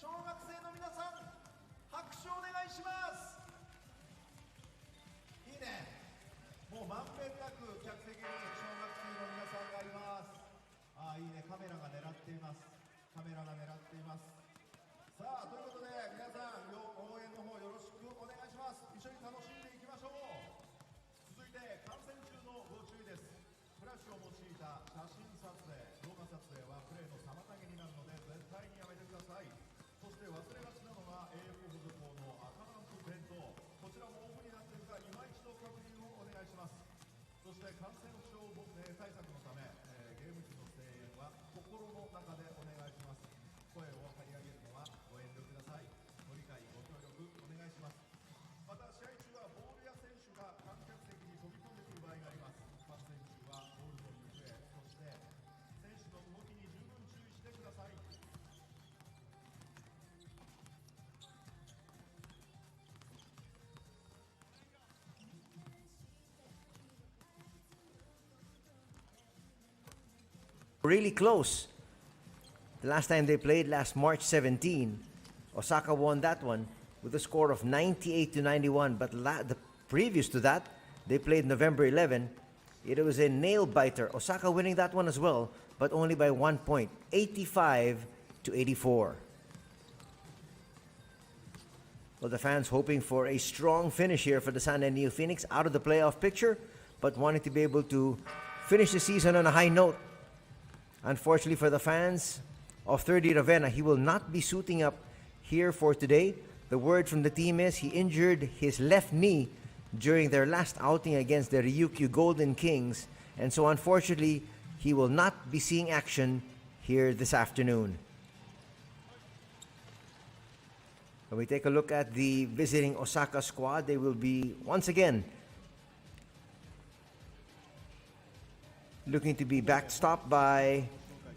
小学生の皆さん、拍手お願いします。いいね。もうまんべんなく客席に小学生の皆さんがいます。ああ、いいね。カメラが狙っています。カメラが狙っています。さあ、ということで皆さん応援の方よろしくお願いします。一緒に楽しんでいきましょう。続いて観戦中のご注意です。フラッシュを用いた写真撮影、動画撮影はプレーの妨げになるので絶対にやめてください。そして忘れがちなのが AF 補助校の赤ランプ点灯、こちらもオフになっているか今一度確認をお願いします。そして感染症対策のため、ゲーム中の声援は心の中でお願いします。声を張り上げるのはご遠慮ください。ご理解ご協力お願いします。また試合中はボールや選手が観客席に飛び込んでくる場合があります。パス選手はボールの行方、そして選手の動きに十分注意してください。Really close. The last time they played, last March 17, Osaka won that one with a score of 98-91. But the previous to that, they played November 11. It was a nail-biter. Osaka winning that one as well, but only by 1 point, 85-84. Well, the fans hoping for a strong finish here for the San Neophoenix, out of the playoff picture, but wanting to be able to finish the season on a high note. Unfortunately for the fans of 30 Ravenna, he will not be suiting up here for today. The word from the team is he injured his left knee during their last outing against the Ryukyu Golden Kings, and so unfortunately he will not be seeing action here this afternoon. When we take a look at the visiting Osaka squad, they will be once again looking to be backstopped by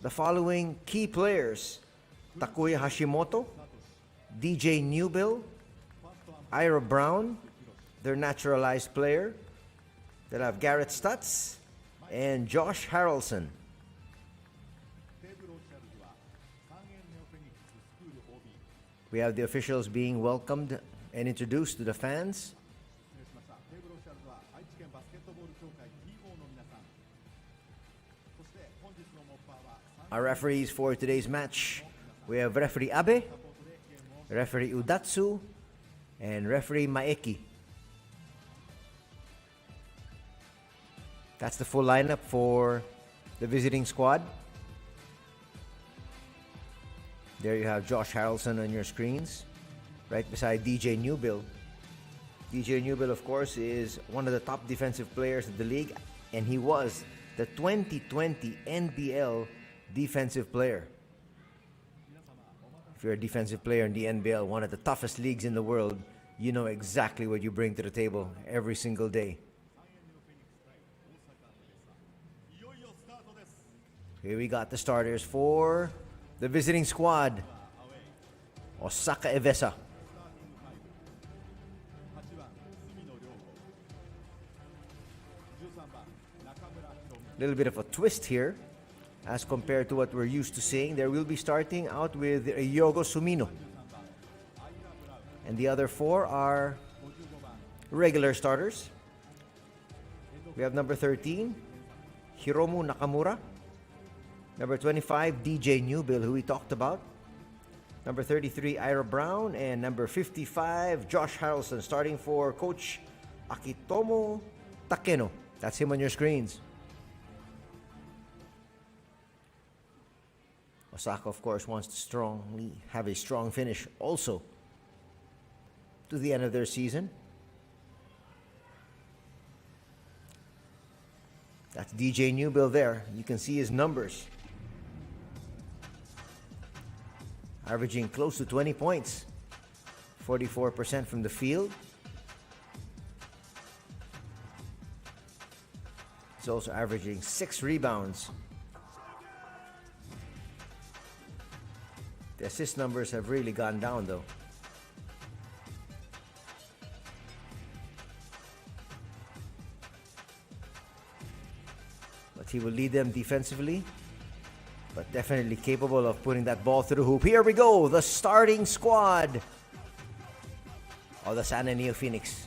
the following key players: Takuya Hashimoto, DJ Newbill, Ira Brown, their naturalized player. They'll have Garrett Stutz and Josh Harrelson. We have the officials being welcomed and introduced to the fans. Our referees for today's match, we have referee Abe, referee Udatsu, and referee Maeki. That's the full lineup for the visiting squad. There you have Josh Harrelson on your screens, right beside DJ Newbill. DJ Newbill, of course, is one of the top defensive players of the league, and he was the 2020 NBL defensive player. If you're a defensive player in the NBL, one of the toughest leagues in the world, you know exactly what you bring to the table every single day. Here we got the starters for the visiting squad. Osaka Evessa. A little bit of a twist here as compared to what we're used to seeing. There will be starting out with Yogo Sumino. And the other four are regular starters. We have number 13, Hiromu Nakamura. Number 25, DJ Newbill, who we talked about. Number 33, Ira Brown. And number 55, Josh Harrelson, starting for Coach Akitomo Takeno. That's him on your screens. Osaka, of course, wants to have a strong finish also to the end of their season. That's DJ Newbill there. You can see his numbers. Averaging close to 20 points. 44% from the field. He's also averaging 6 rebounds. The assist numbers have really gone down though. But he will lead them defensively. but definitely capable of putting that ball through the hoop. Here we go, the starting squad of the San Neophoenix.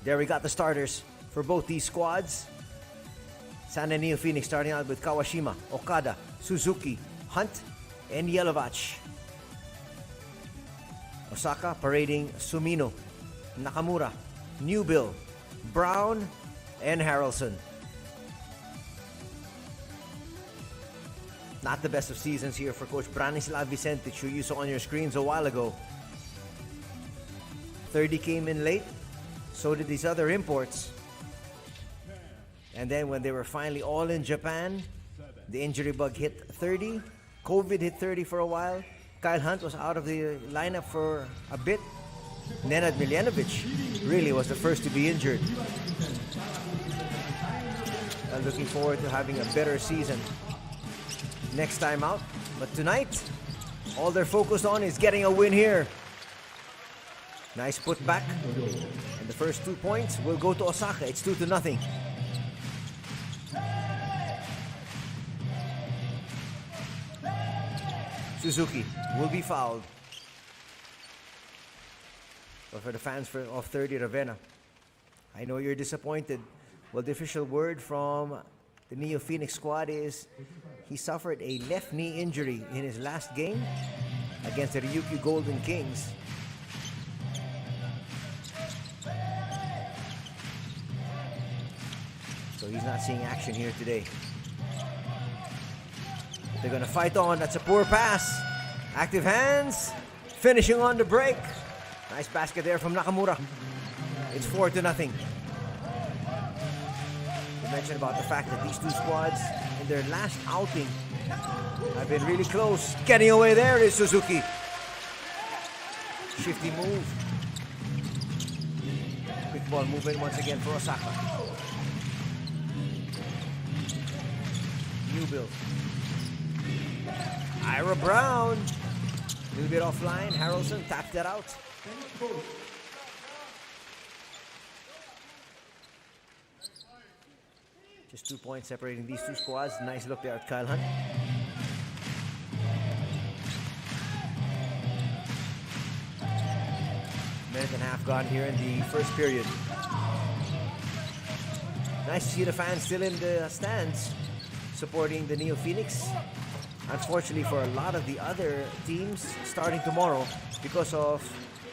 There we got the starters for both these squads. San Neophoenix starting out with Kawashima, Okada, Suzuki, Hunt, and Yelovach. Osaka parading Sumino, Nakamura, Newbill, Brown, and Harrelson. Not the best of seasons here for Coach Branislav Vicentich, who you saw on your screens a while ago. 30 came in late, so did these other imports. And then when they were finally all in Japan, the injury bug hit 30. COVID hit 30 for a while. Kyle Hunt was out of the lineup for a bit. Nenad Miljanovic really was the first to be injured. Looking forward to having a better season next time out. But tonight, all they're focused on is getting a win here. Nice putback. And the first 2 points will go to Osaka. It's 2-0. Suzuki will be fouled. But for the fans of 30 Ravenna, I know you're disappointed. Well, the official word from the Neophoenix squad is he suffered a left knee injury in his last game against the Ryukyu Golden Kings. So he's not seeing action here today. They're going to fight on. That's a poor pass. Active hands. Finishing on the break. Nice basket there from Nakamura. It's 4-0. We mentioned about the fact that these two squads in their last outing have been really close. Getting away there is Suzuki. Shifty move. Quick ball movement once again for Osaka. New build. Ira Brown. A little bit offline. Harrelson tapped that out. Just 2 points separating these two squads. Nice look there at Kyle Hunt. Minute and a half gone here in the first period. Nice to see the fans still in the stands supporting the Neophoenix. Unfortunately for a lot of the other teams, starting tomorrow, because of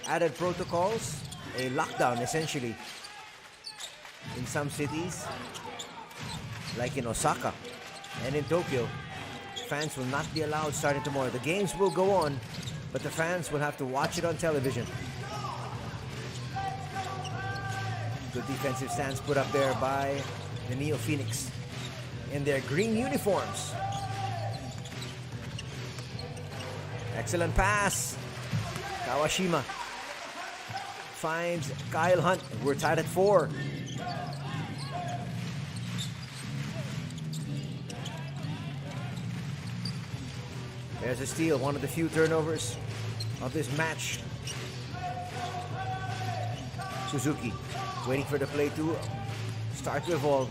added protocols, a lockdown essentially in some cities, like in Osaka and in Tokyo, fans will not be allowed starting tomorrow. The games will go on, but the fans will have to watch it on television. Good defensive stance put up there by the Neophoenix in their green uniforms. Excellent pass. Kawashima finds Kyle Hunt. We're tied at 4. There's a steal, one of the few turnovers of this match. Suzuki waiting for the play to start to evolve.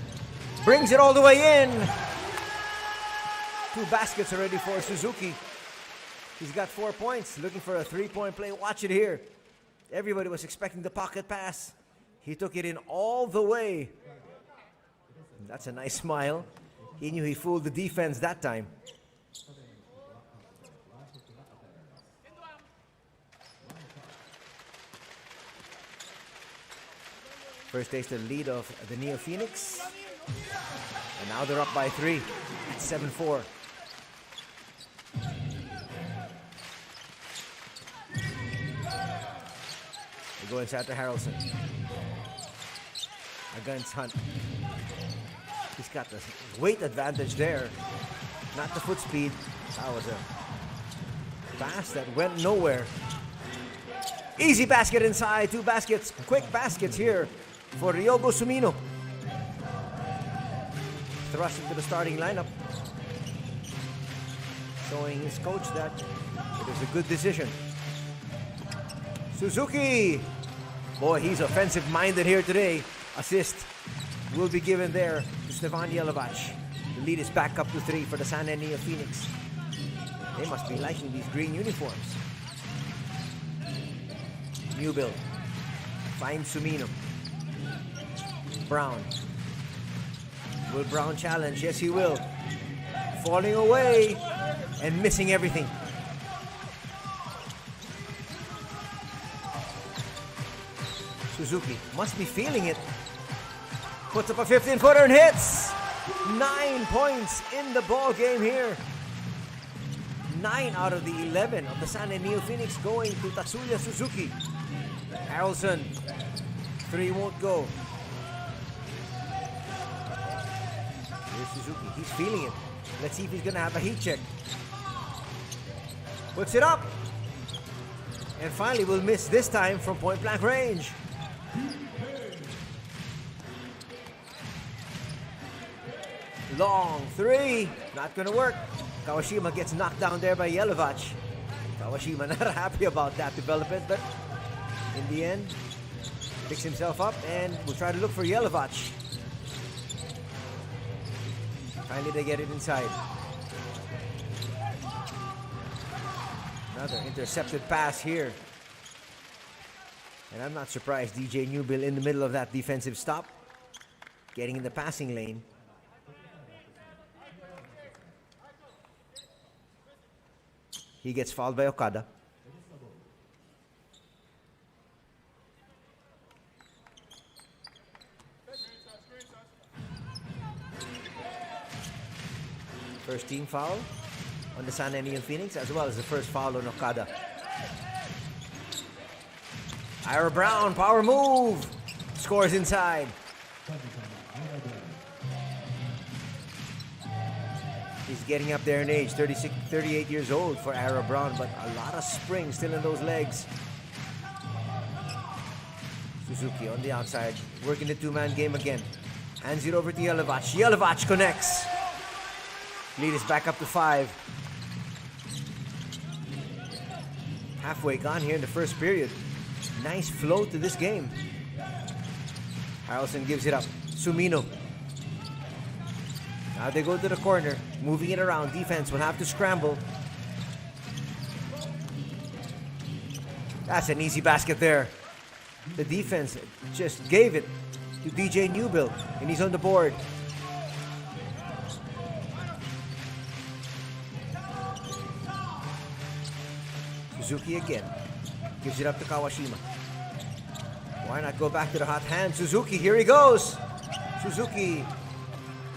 Brings it all the way in. 2 baskets already for Suzuki. He's got 4 points, looking for a 3-point play. Watch it here. Everybody was expecting the pocket pass. He took it in all the way. That's a nice smile. He knew he fooled the defense that time. First taste of the lead of the Neophoenix. And now they're up by 3. It's 7-4. They go inside to Harrelson. Against Hunt. He's got the weight advantage there. Not the foot speed. That was a pass that went nowhere. Easy basket inside. 2 baskets. Quick baskets here for Ryogo Sumino. Thrust into the starting lineup. Showing his coach that it was a good decision. Suzuki. Boy, he's offensive-minded here today. Assist will be given there to Stefan Jelovac. The lead is back up to 3 for the San Neophoenix. They must be liking these green uniforms. New build. Finds Sumino. Brown. Will Brown challenge? Yes, he will. Falling away and missing everything. Suzuki must be feeling it. Puts up a 15-footer and hits. 9 points in the ball game here. 9 out of the 11 of the San Neophoenix going to Tatsuya Suzuki. Harrelson. 3 won't go. Here's Suzuki. He's feeling it. Let's see if he's going to have a heat check. Puts it up. And finally will miss this time from point blank range. Long three, not gonna work. Kawashima gets knocked down there by Yelovach. Kawashima not happy about that development, but in the end, picks himself up and will try to look for Yelovach. Finally they get it inside. Another intercepted pass here. And I'm not surprised DJ Newbill in the middle of that defensive stop, getting in the passing lane. He gets fouled by Okada. First team foul on the San Neophoenix, as well as the first foul on Okada. Ira Brown, power move, scores inside. He's getting up there in age, 38 years old for Ira Brown, but a lot of spring still in those legs. Suzuki on the outside, working the two-man game again. Hands it over to Yelovach. Yelovach connects. Lead is back up to 5. Halfway gone here in the first period. Nice flow to this game. Harrelson gives it up. Sumino. Now they go to the corner, moving it around. Defense will have to scramble. That's an easy basket there. The defense just gave it to DJ Newbill, and he's on the board. Suzuki again. Gives it up to Kawashima. Why not go back to the hot hand? Suzuki, here he goes. Suzuki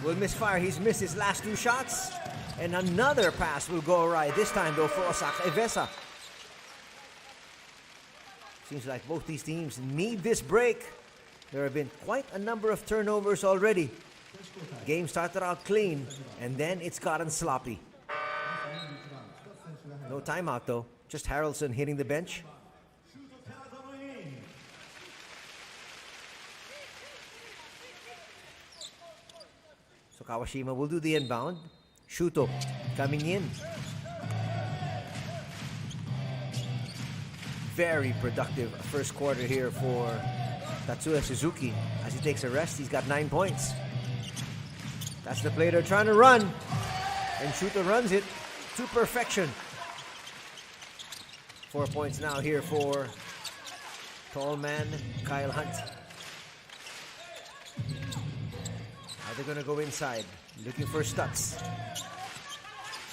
will misfire. He's missed his last 2 shots. And another pass will go awry. This time, though, for Osaka. Evessa. Seems like both these teams need this break. There have been quite a number of turnovers already. Game started out clean, and then it's gotten sloppy. No timeout, though. Just Harrelson hitting the bench. So Kawashima will do the inbound. Shuto coming in. Very productive first quarter here for Tatsuya Suzuki. As he takes a rest, he's got 9 points. That's the play they're trying to run. And Shuto runs it to perfection. 4 points now here for tall man Kyle Hunt. Now they're going to go inside, looking for Stutz.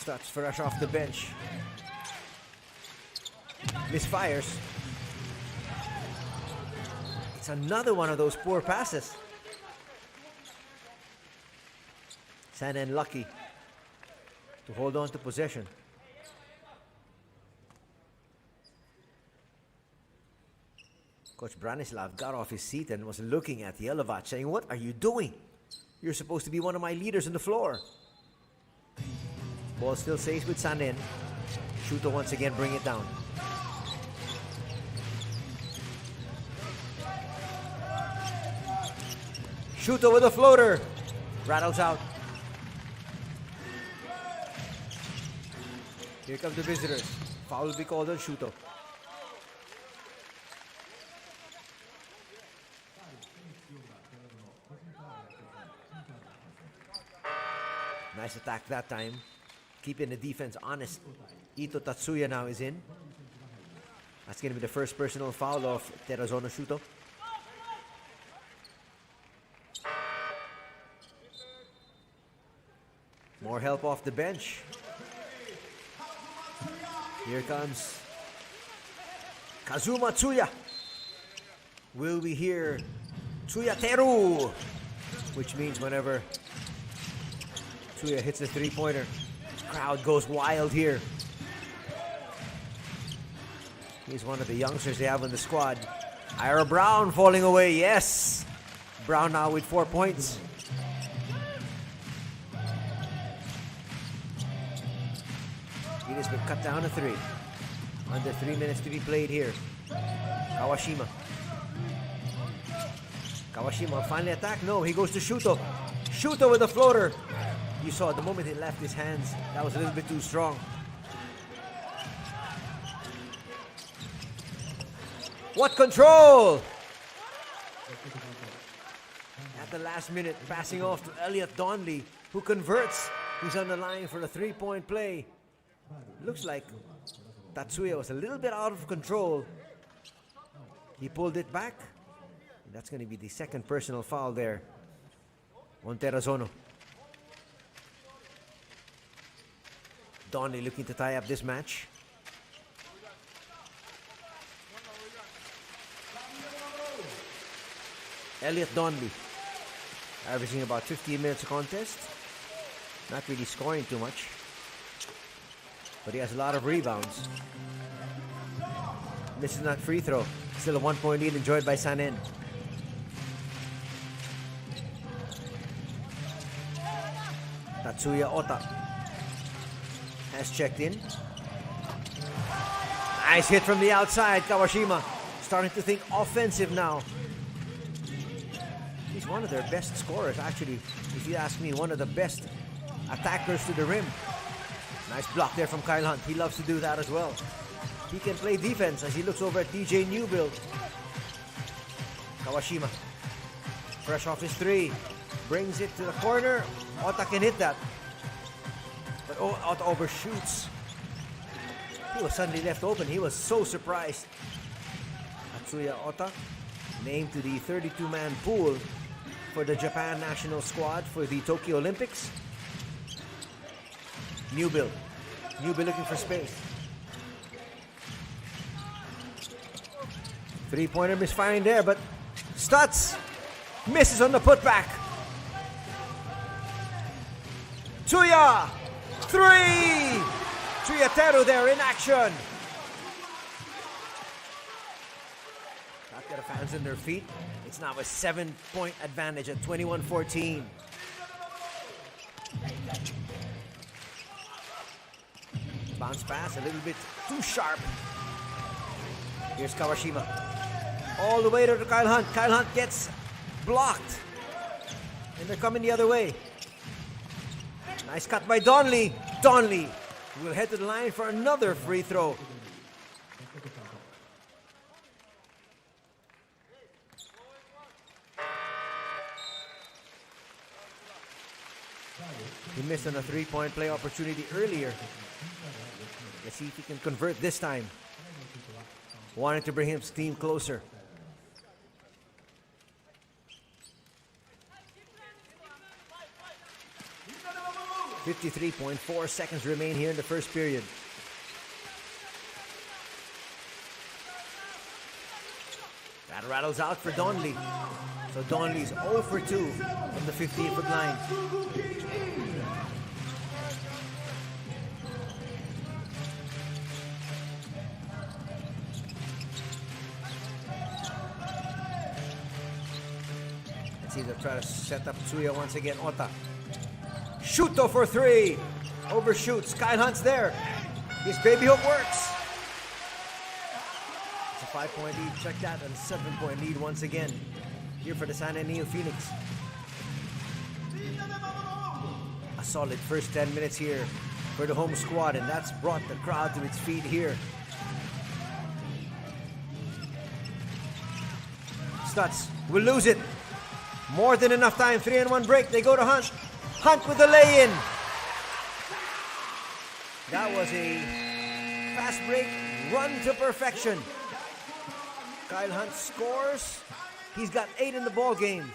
Stutz fresh off the bench. Misfires. It's another one of those poor passes. Sanen lucky to hold on to possession. Coach Branislav got off his seat and was looking at Yelovach, saying, "What are you doing? You're supposed to be one of my leaders on the floor." Ball still stays with Sanen. Shuto once again bring it down. Shuto with a floater. Rattles out. Here come the visitors. Foul will be called on Shuto. Nice attack that time. Keeping the defense honest. Ito Tatsuya now is in. That's going to be the first personal foul of Terazono Shuto. More help off the bench. Here comes Kazuma Tsuya. Will we hear Tsuya Teru? Which means whenever Tsuya hits the three-pointer, crowd goes wild here. He's one of the youngsters they have in the squad. Ira Brown falling away, yes! Brown now with 4 points. It has been cut down to 3. Under 3 minutes to be played here. Kawashima. Kawashima finally attack. No, he goes to Shuto. Shuto with a floater. You saw the moment he left his hands, that was a little bit too strong. What control! At the last minute, passing off to Elliot Donnelly, who converts. He's on the line for a 3-point play. Looks like Tatsuya was a little bit out of control. He pulled it back. That's going to be the second personal foul there on Terrazono. Donnelly looking to tie up this match. Elliot Donnelly averaging about 15 minutes a contest. Not really scoring too much, but he has a lot of rebounds. Misses that free throw. Still a 1-point lead enjoyed by Sanen. Tatsuya Ota has checked in. Nice hit from the outside. Kawashima starting to think offensive now. He's one of their best scorers, actually. If you ask me, one of the best attackers to the rim. Nice block there from Kyle Hunt. He loves to do that as well. He can play defense as he looks over at DJ Newbill. Kawashima, fresh off his three, brings it to the corner. Ota can hit that, but Ota overshoots. He was suddenly left open. He was so surprised. Tatsuya Ota named to the 32-man pool for the Japan national squad for the Tokyo Olympics. Newbill looking for space. Three-pointer misfiring there, but Stutz misses on the putback. Tsuya, three! Tsuyatero there in action. Not got the fans on their feet. It's now a 7-point advantage at 21-14. Bounce pass, a little bit too sharp. Here's Kawashima. All the way to Kyle Hunt. Kyle Hunt gets blocked. And they're coming the other way. Nice cut by Donnelly. Donnelly will head to the line for another free throw. He missed on a three-point play opportunity earlier. Let's see if he can convert this time. Wanted to bring his team closer. .4 seconds remain here in the first period. That rattles out for Donnelly. So Donnelly's 0 for 2 from the 15-foot line. Let's see, they'll try to set up Tsuya once again. Ota. Shuto for three. Overshoots. Kyle Hunt's there. His baby hook works. It's a 5-point lead. Check that. And a 7-point lead once again. Here for the Sanen Neophoenix. A solid first 10 minutes here for the home squad. And that's brought the crowd to its feet here. Stutz will lose it. More than enough time. 3-and-1 break. They go to Hunt. Hunt with the lay-in. That was a fast break, run to perfection. Kyle Hunt scores. He's got 8 in the ball game.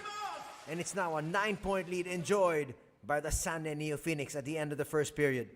And it's now a 9-point lead enjoyed by the Sanen Neophoenix at the end of the first period.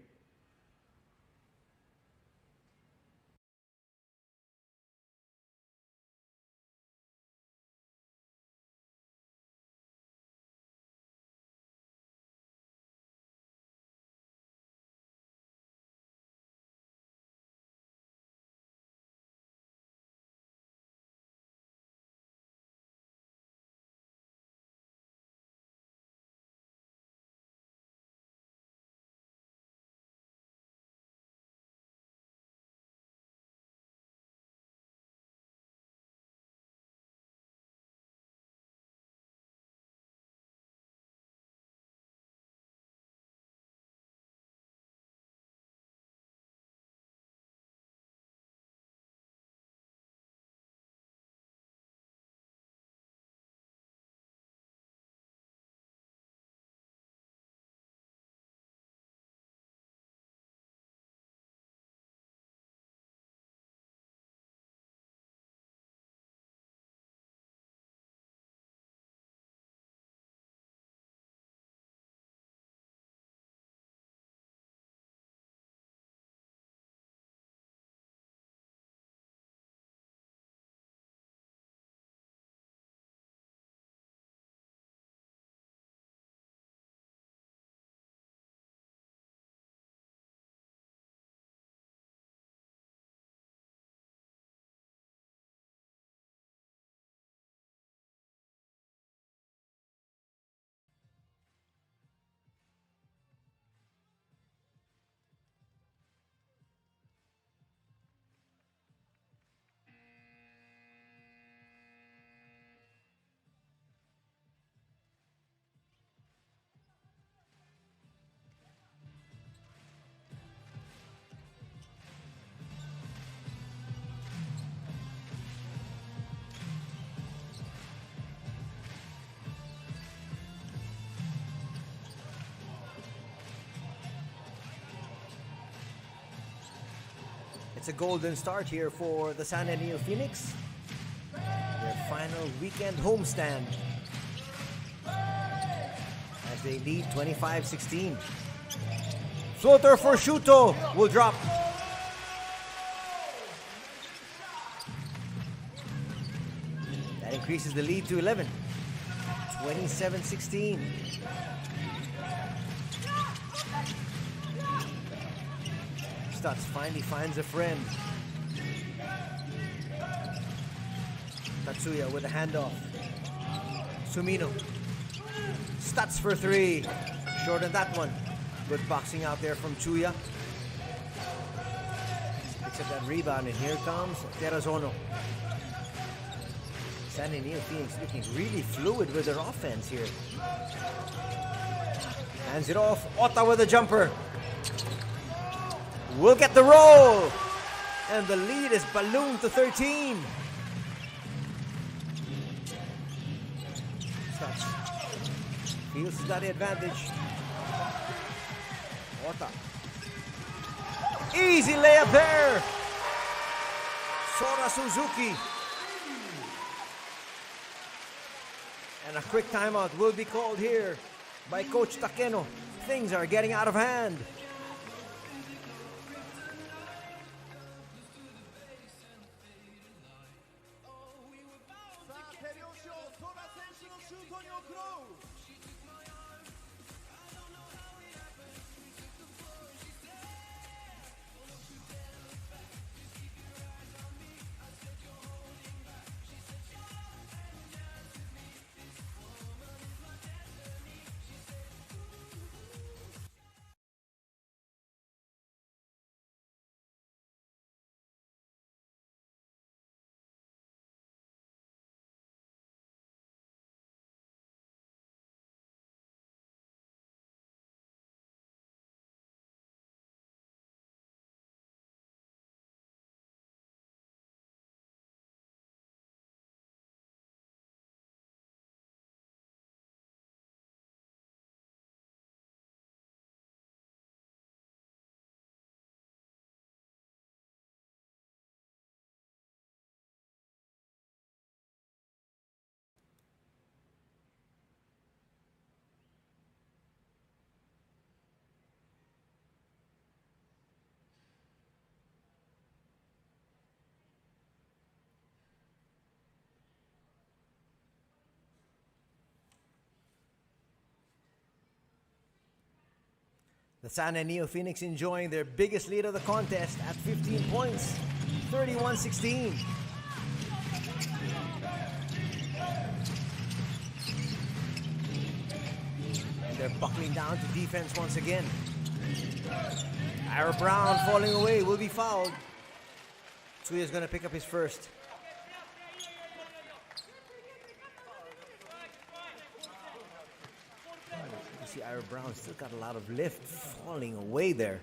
It's a golden start here for the San Neophoenix. Their final weekend homestand as they lead 25-16. Floater for Shuto will drop. That increases the lead to 11. 27-16. Stutz finally finds a friend. Tatsuya with a handoff. Sumino. Stutz for three. Short on that one. Good boxing out there from Chuya. Picks up that rebound, and here comes Terrazono. San Neophoenix looking really fluid with their offense here. Hands it off. Ota with a jumper. Will get the roll. And the lead is ballooned to 13. Stutz feels that advantage. Ota. Easy layup there. Sora Suzuki. And a quick timeout will be called here by Coach Takeno. Things are getting out of hand. The San Neophoenix enjoying their biggest lead of the contest at 15 points, 31-16. And they're buckling down to defense once again. Ira Brown falling away, will be fouled. Tsuya's going to pick up his first. See, Ira Brown still got a lot of lift, falling away there.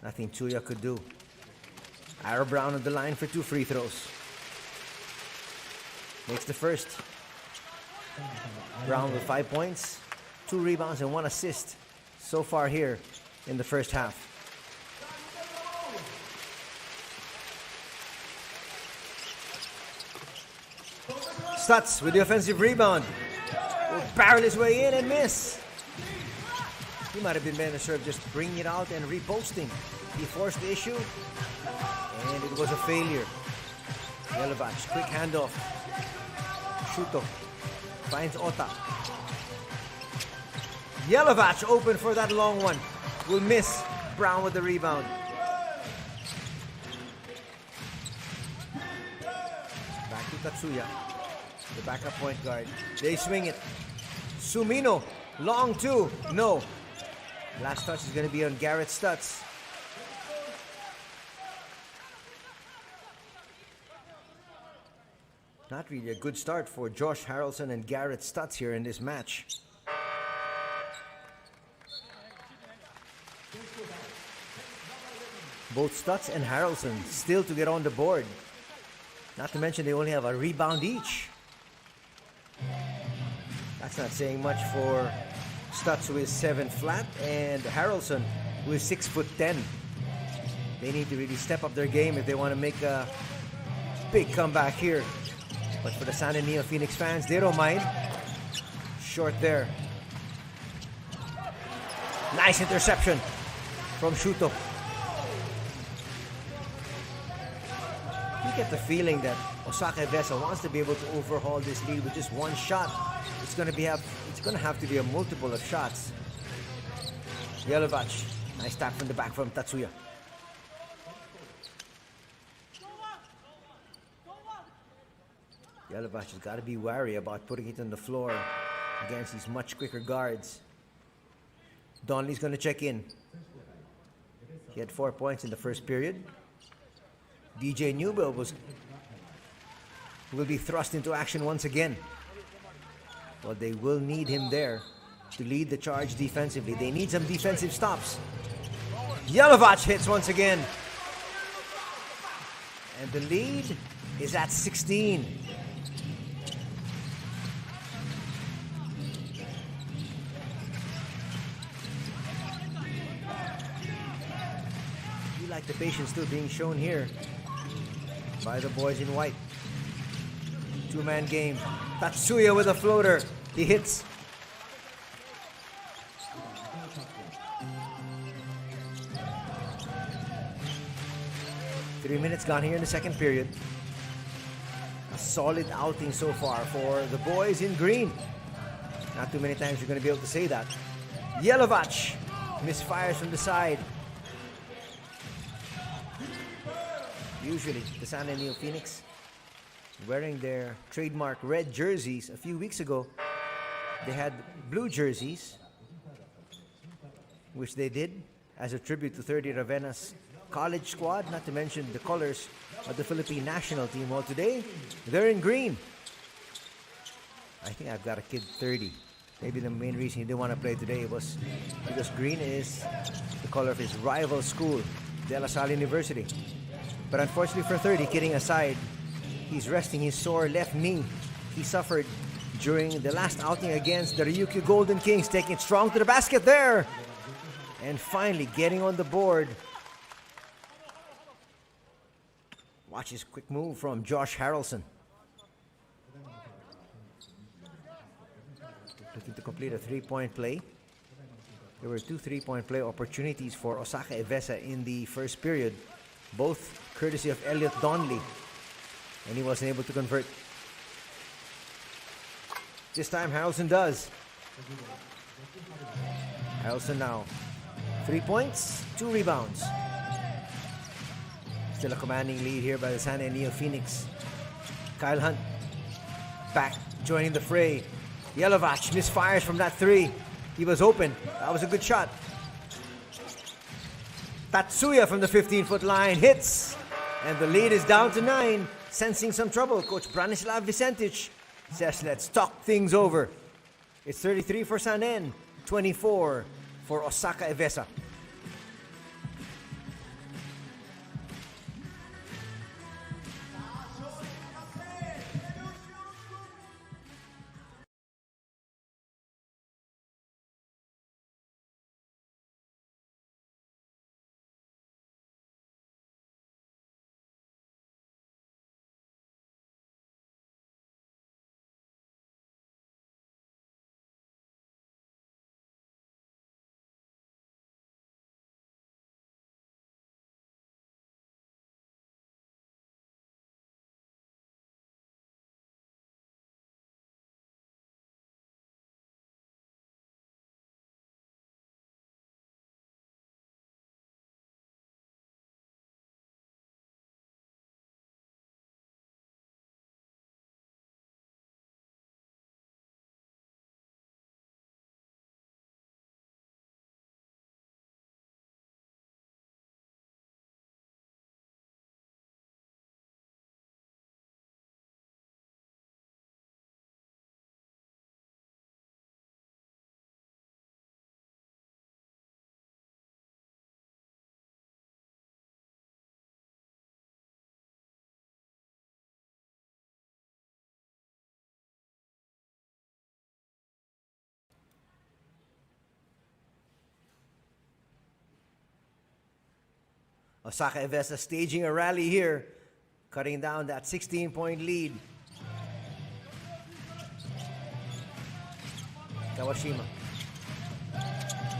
Nothing Chuya could do. Ira Brown on the line for 2 free throws. Makes the first. Brown with 5 points, 2 rebounds, and 1 assist so far here in the first half. Stutz with the offensive rebound. Will barrel his way in and miss. He might have been better served just bringing it out and reposting. He forced the issue, and it was a failure. Yelovach, quick handoff. Shuto finds Ota. Yelovach open for that long one. Will miss. Brown with the rebound. Back to Tatsuya, the backup point guard. They swing it. Sumino, long 2. No. Last touch is going to be on Garrett Stutz. Not really a good start for Josh Harrelson and Garrett Stutz here in this match. Both Stutz and Harrelson still to get on the board. Not to mention they only have a rebound each. That's not saying much for Stutz, who is 7 flat, and Harrelson, who is 6'10". They need to really step up their game if they want to make a big comeback here. But for the San Neophoenix fans, they don't mind. Short there. Nice interception from Shuto. You get the feeling that Osaka Evessa wants to be able to overhaul this lead with just one shot. It's going to have to be a multiple of shots. Yelovach, nice tap from the back from Tatsuya. Yelovach has got to be wary about putting it on the floor against these much quicker guards. Donnelly's going to check in. He had 4 points in the first period. DJ Newbell will be thrust into action once again. Well, they will need him there to lead the charge defensively. They need some defensive stops. Yelovach hits once again. And the lead is at 16. You like the patience still being shown here by the boys in white. Two-man game. Tatsuya with a floater. He hits. Three minutes gone here in the second period. A solid outing so far for the boys in green. Not too many times you're going to be able to say that. Yelovach misfires from the side. Usually, the San Neophoenix, wearing their trademark red jerseys a few weeks ago, they had blue jerseys, which they did as a tribute to 30 Ravena's college squad, not to mention the colors of the Philippine national team. Well, today, they're in green. I think I've got a kid 30. Maybe the main reason he didn't want to play today was because green is the color of his rival school, De La Salle University. But unfortunately for 30, kidding aside, he's resting his sore left knee he suffered during the last outing against the Ryukyu Golden Kings, taking it strong to the basket there. And finally getting on the board. Watch his quick move from Josh Harrelson. Looking to complete a three-point play. There were two three-point play opportunities for Osaka Evessa in the first period, both courtesy of Elliot Donnelly, and he wasn't able to convert. This time Harrelson does. Harrelson now 3 points, 2 rebounds. Still a commanding lead here by the San Neophoenix. Kyle Hunt back joining the fray. Yelovach misfires from that three. He was open. That was a good shot. Tatsuya from the 15-foot line hits. And the lead is down to 9. Sensing some trouble, Coach Branislav Vicentich says, let's talk things over. It's 33 for San N, 24 for Osaka Evessa. Osaka Evessa staging a rally here, cutting down that 16-point lead. Kawashima.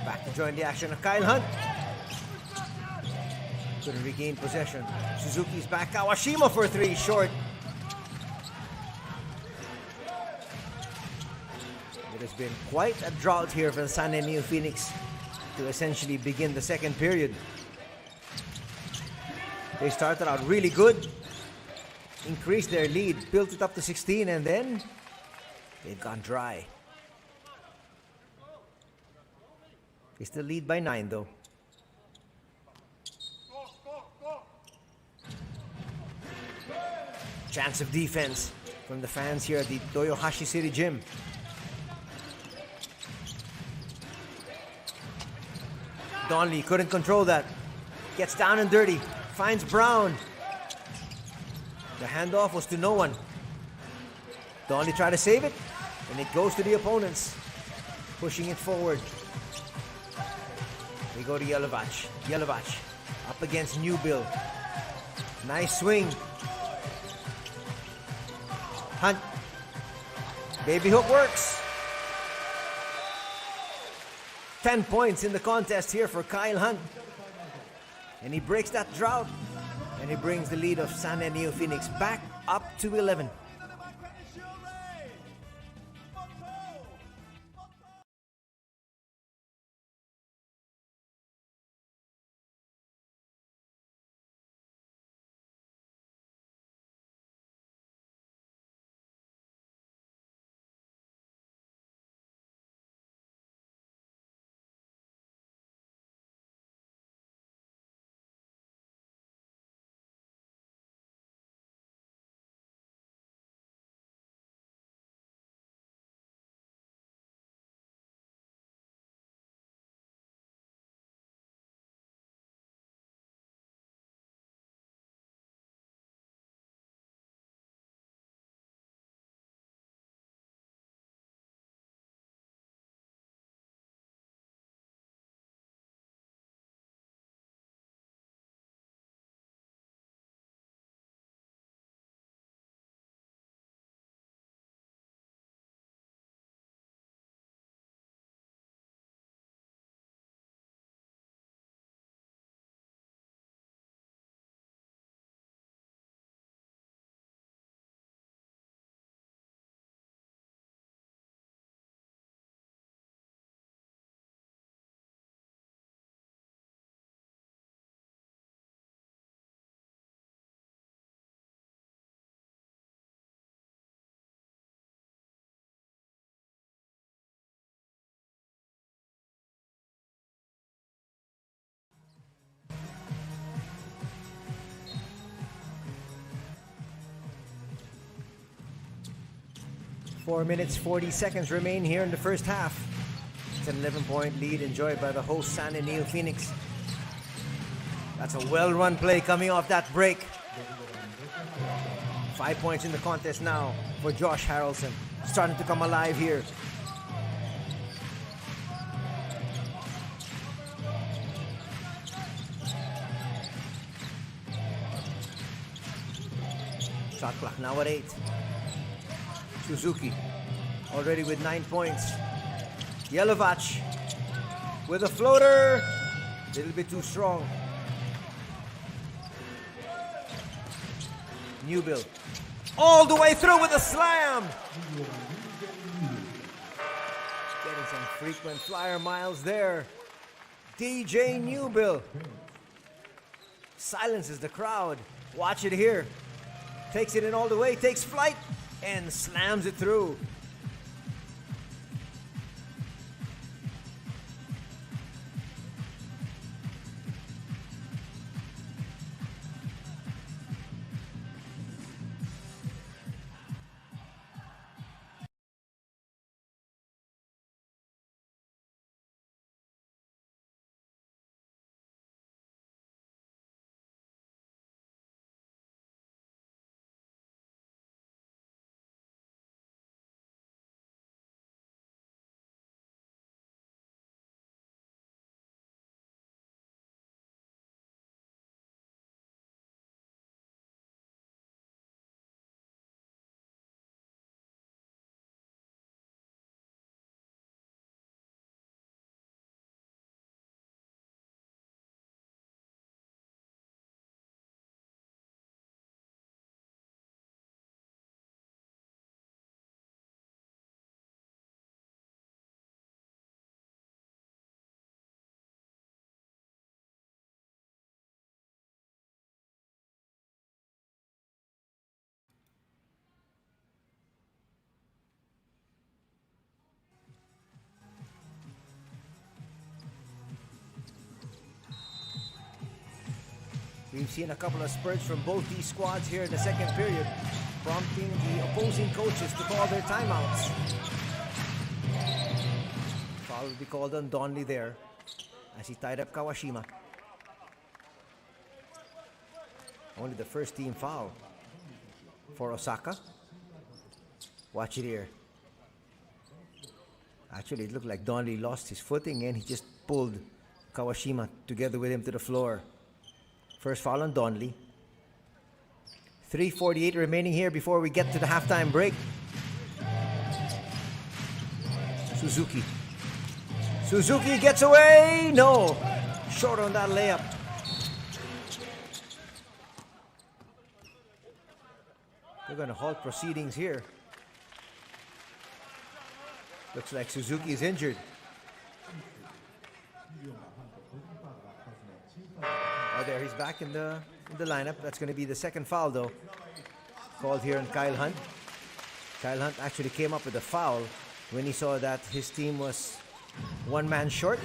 Back to join the action of Kyle Hunt. Couldn't regain possession. Suzuki's back. Kawashima for three, short. It has been quite a drought here for the San Neophoenix to essentially begin the second period. They started out really good, increased their lead, built it up to 16, and then they've gone dry. They still lead by 9 though. Chance of defense from the fans here at the Toyohashi City Gym. Donley couldn't control that. Gets down and dirty. Finds Brown. The handoff was to no one. Donley tried to save it, and it goes to the opponents. Pushing it forward. We go to Yelovach. Yelovach up against Newbill. Nice swing. Hunt. Baby hook works. 10 points in the contest here for Kyle Hunt. And he breaks that drought. And he brings the lead of San Neophoenix back up to 11. Four minutes, 40 seconds remain here in the first half. It's an 11-point lead enjoyed by the host San Neophoenix. That's a well-run play coming off that break. 5 points in the contest now for Josh Harrelson. Starting to come alive here. Shot clock now at 8. Suzuki already with 9 points. Yelovach with a floater. A little bit too strong. Newbill all the way through with a slam. Getting some frequent flyer miles there. DJ Newbill silences the crowd. Watch it here. Takes it in all the way, takes flight, and slams it through. We've seen a couple of spurts from both these squads here in the second period, prompting the opposing coaches to call their timeouts. Foul will be called on Donley there as he tied up Kawashima. Only the first team foul for Osaka. Watch it here. Actually, it looked like Donley lost his footing and he just pulled Kawashima together with him to the floor. First foul on Donley. 3:48 remaining here before we get to the halftime break. Suzuki. Suzuki gets away! No! Short on that layup. They're going to halt proceedings here. Looks like Suzuki is injured. Oh, there, he's back in the lineup. That's going to be the second foul, though, called here on Kyle Hunt. Kyle Hunt actually came up with a foul when he saw that his team was one man short.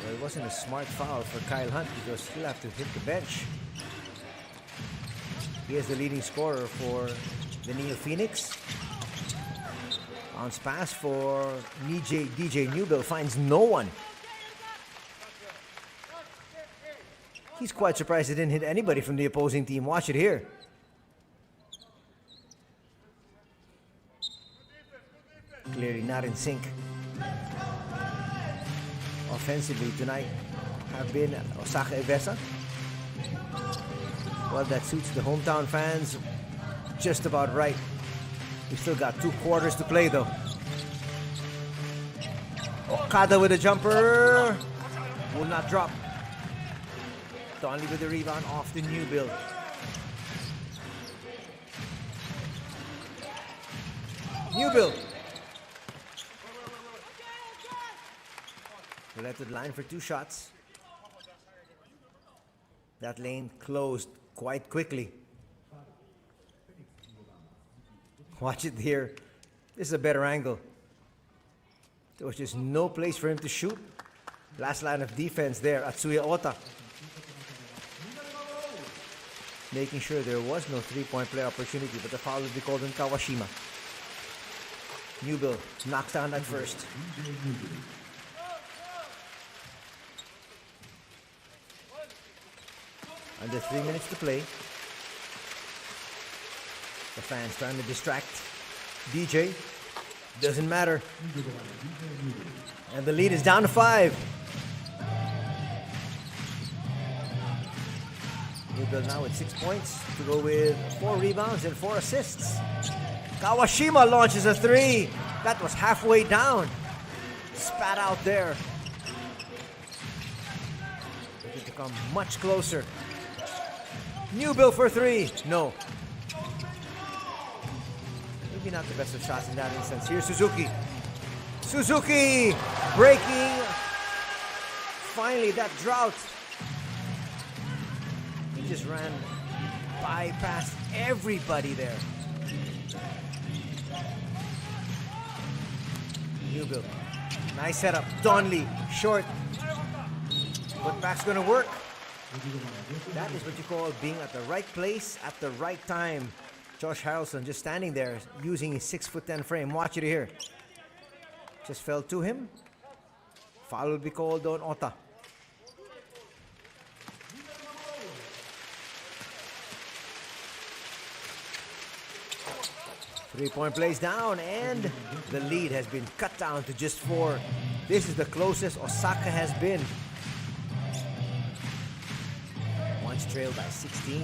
Well, it wasn't a smart foul for Kyle Hunt because he'll have to hit the bench. He is the leading scorer for the Neophoenix. Bounce pass for DJ Newbill, finds no one. He's quite surprised he didn't hit anybody from the opposing team. Watch it here. Clearly not in sync. Offensively tonight have been Osaka Evessa. Well, that suits the hometown fans just about right. We've still got 2 quarters to play, though. Okada with a jumper. Will not drop. Donley with the rebound off the Newbill. Newbill. Left the line for 2 shots. That lane closed quite quickly. Watch it here. This is a better angle. There was just no place for him to shoot. Last line of defense there, Atsuya Ota. Making sure there was no 3-point play opportunity, but the foul will be called on Kawashima. Newbill knocks down that first. Under 3 minutes to play. The fans trying to distract DJ. Doesn't matter. And the lead is down to 5. Newbill now with 6 points to go with 4 rebounds and 4 assists. Kawashima launches a 3. That was halfway down. Spat out there. Looking to come much closer. Newbill for 3. No. Maybe not the best of shots in that instance. Here's Suzuki. Suzuki breaking. Finally, that drought. He just ran bypassed everybody there. Newbill. Nice setup. Donley. Short. But back's going to work. That is what you call being at the right place at the right time. Josh Harrelson just standing there using his 6'10" frame. Watch it here. Just fell to him. Foul will be called on Ota. Three-point plays down, and the lead has been cut down to just 4. This is the closest Osaka has been. Once trailed by 16.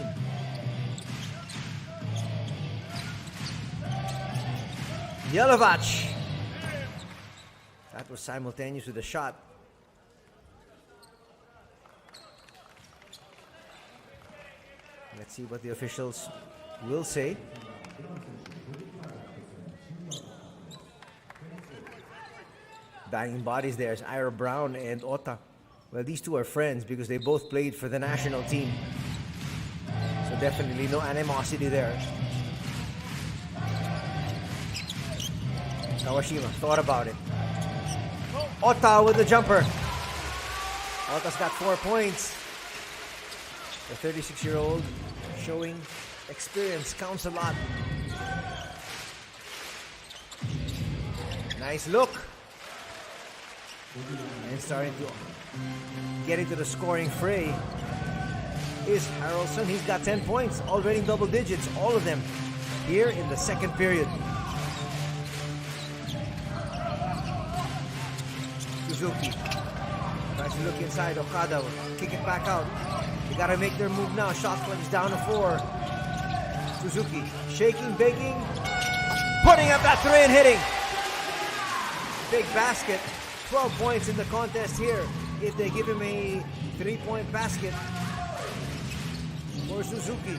Yelovach. That was simultaneous with the shot. Let's see what the officials will say. Banging bodies there is Ira Brown and Ota. Well, these two are friends because they both played for the national team. So definitely no animosity there. Kawashima thought about it. Ota with the jumper. Ota's got 4 points. The 36-year-old showing experience counts a lot. Nice look. And starting to get into the scoring fray is Harrelson. He's got 10 points, already in double digits, all of them here in the second period. Suzuki tries to look inside. Okada will kick it back out. They gotta make their move now. Shot clock is down to 4. Suzuki shaking, baking, putting up that three and hitting. Big basket. 12 points in the contest here. If they give him a 3-point basket for Suzuki.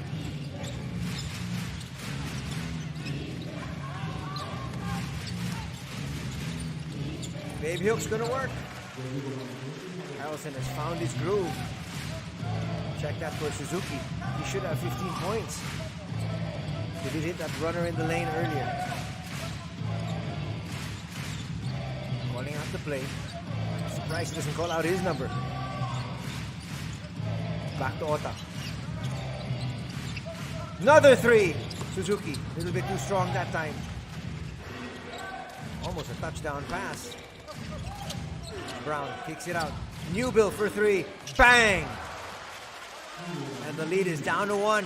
Baby hook's gonna work. Harrelson has found his groove. Check that for Suzuki. He should have 15 points. He did hit that runner in the lane earlier. Calling out the play. Surprised he doesn't call out his number. Back to Ota. Another three. Suzuki, a little bit too strong that time. Almost a touchdown pass. Brown kicks it out. Newbill for 3. Bang! And the lead is down to 1.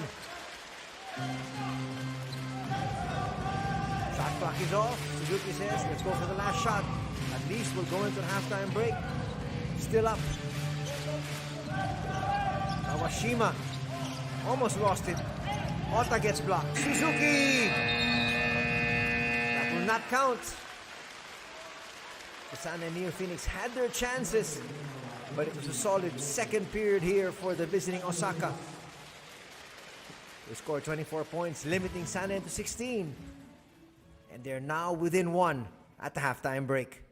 Shot clock is off. Suzuki says, let's go for the last shot. At least we'll go into the halftime break. Still up. Kawashima almost lost it. Ota gets blocked. Suzuki! That will not count. Osaka and Neophoenix had their chances, but it was a solid second period here for the visiting Osaka. They scored 24 points, limiting Sana to 16. And they're now within 1 at the halftime break.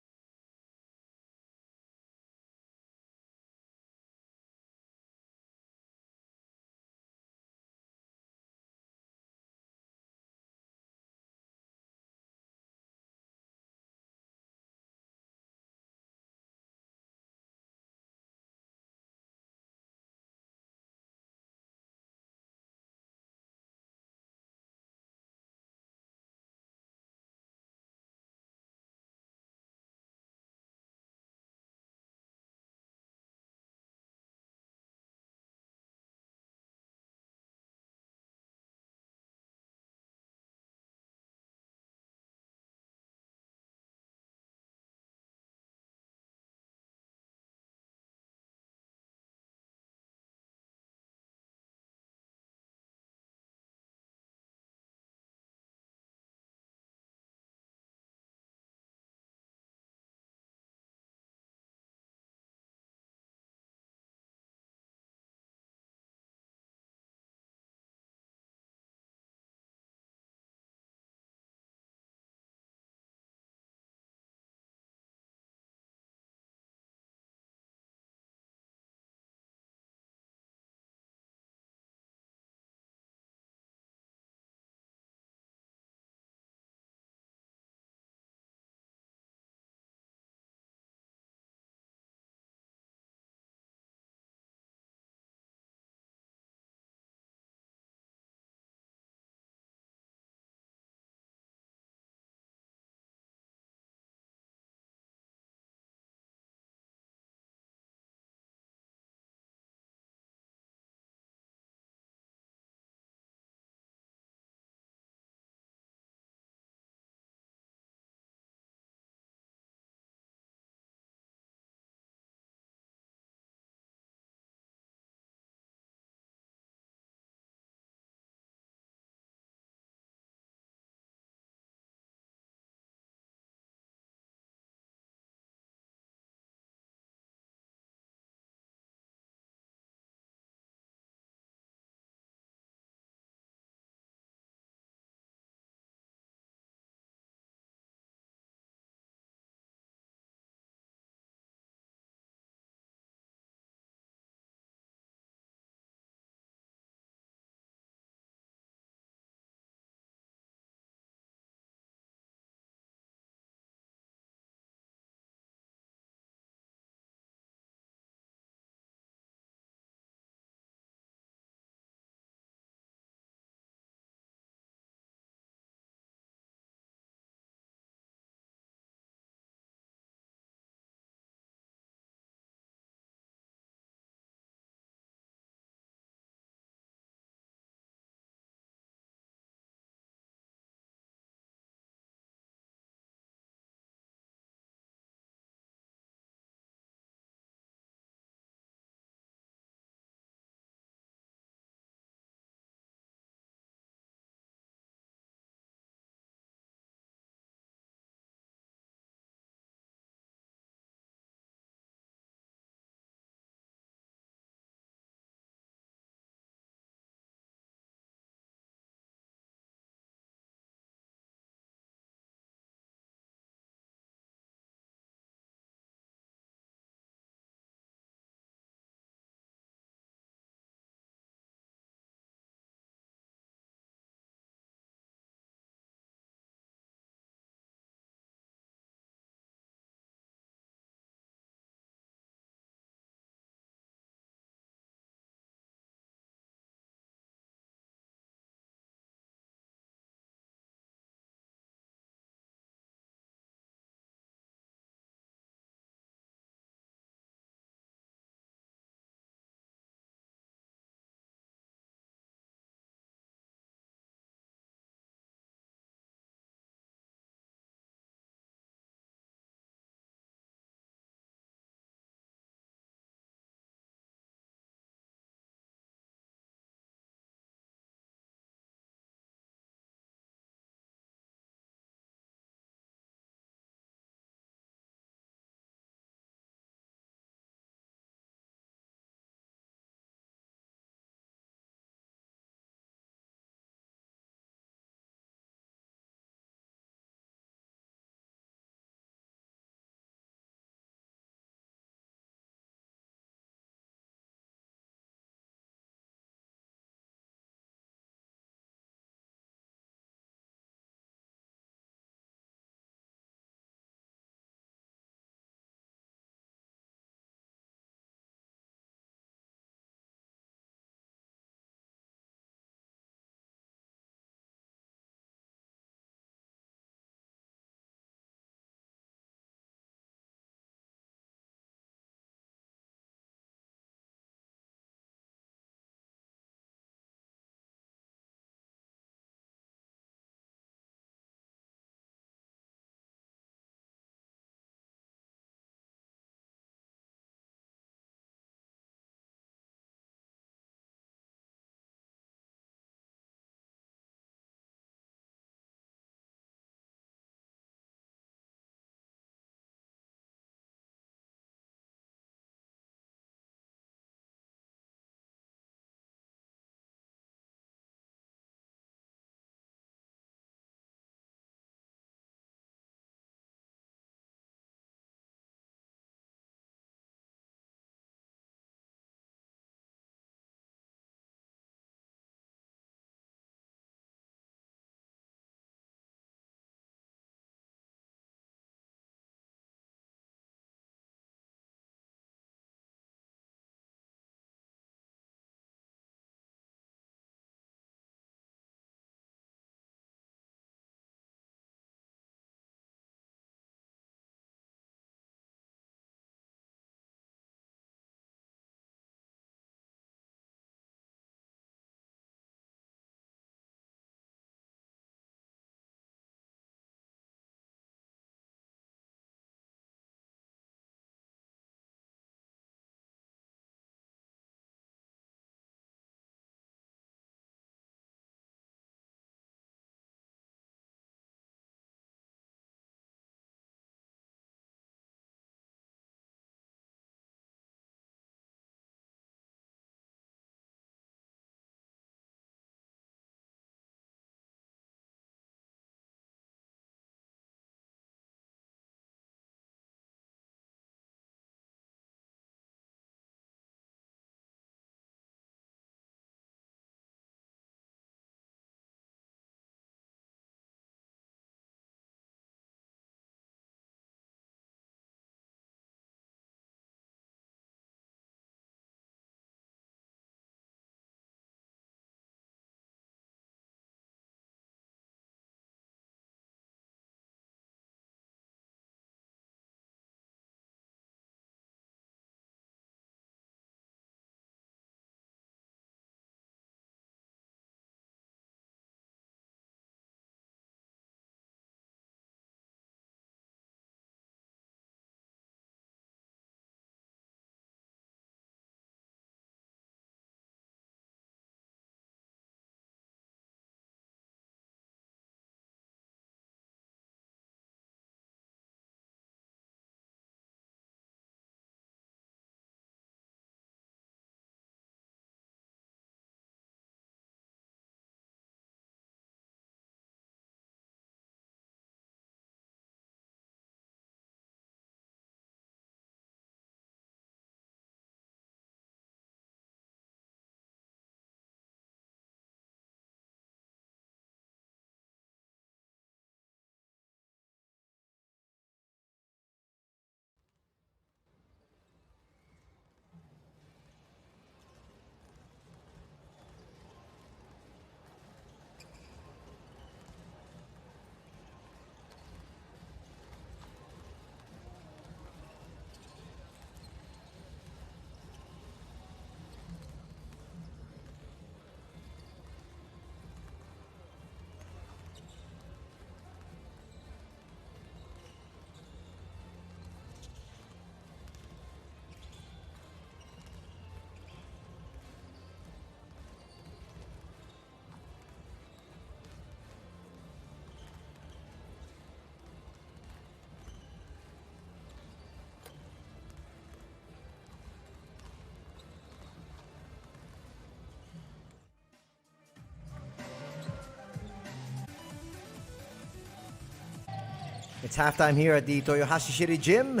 It's halftime here at the Toyohashi City Gym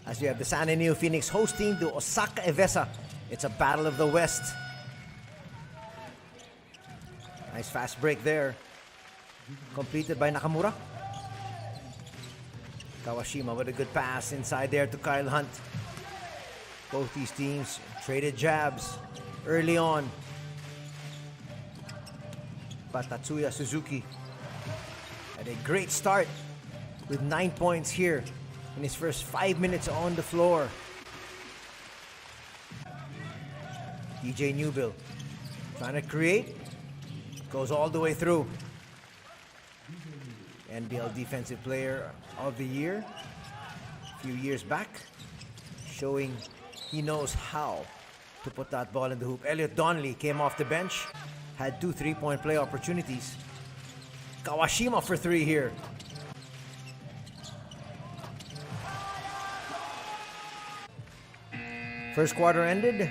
as we have the San Neophoenix hosting the Osaka Evessa. It's a battle of the West. Nice fast break there. Completed by Nakamura. Kawashima with a good pass inside there to Kyle Hunt. Both these teams traded jabs early on. But Tatsuya Suzuki had a great start with 9 points here in his first 5 minutes on the floor. DJ Newbill trying to create, goes all the way through. NBL Defensive Player of the Year a few years back, showing he knows how to put that ball in the hoop. Elliot Donnelly came off the bench, had 2 3-point play opportunities. Kawashima for 3 here. First quarter ended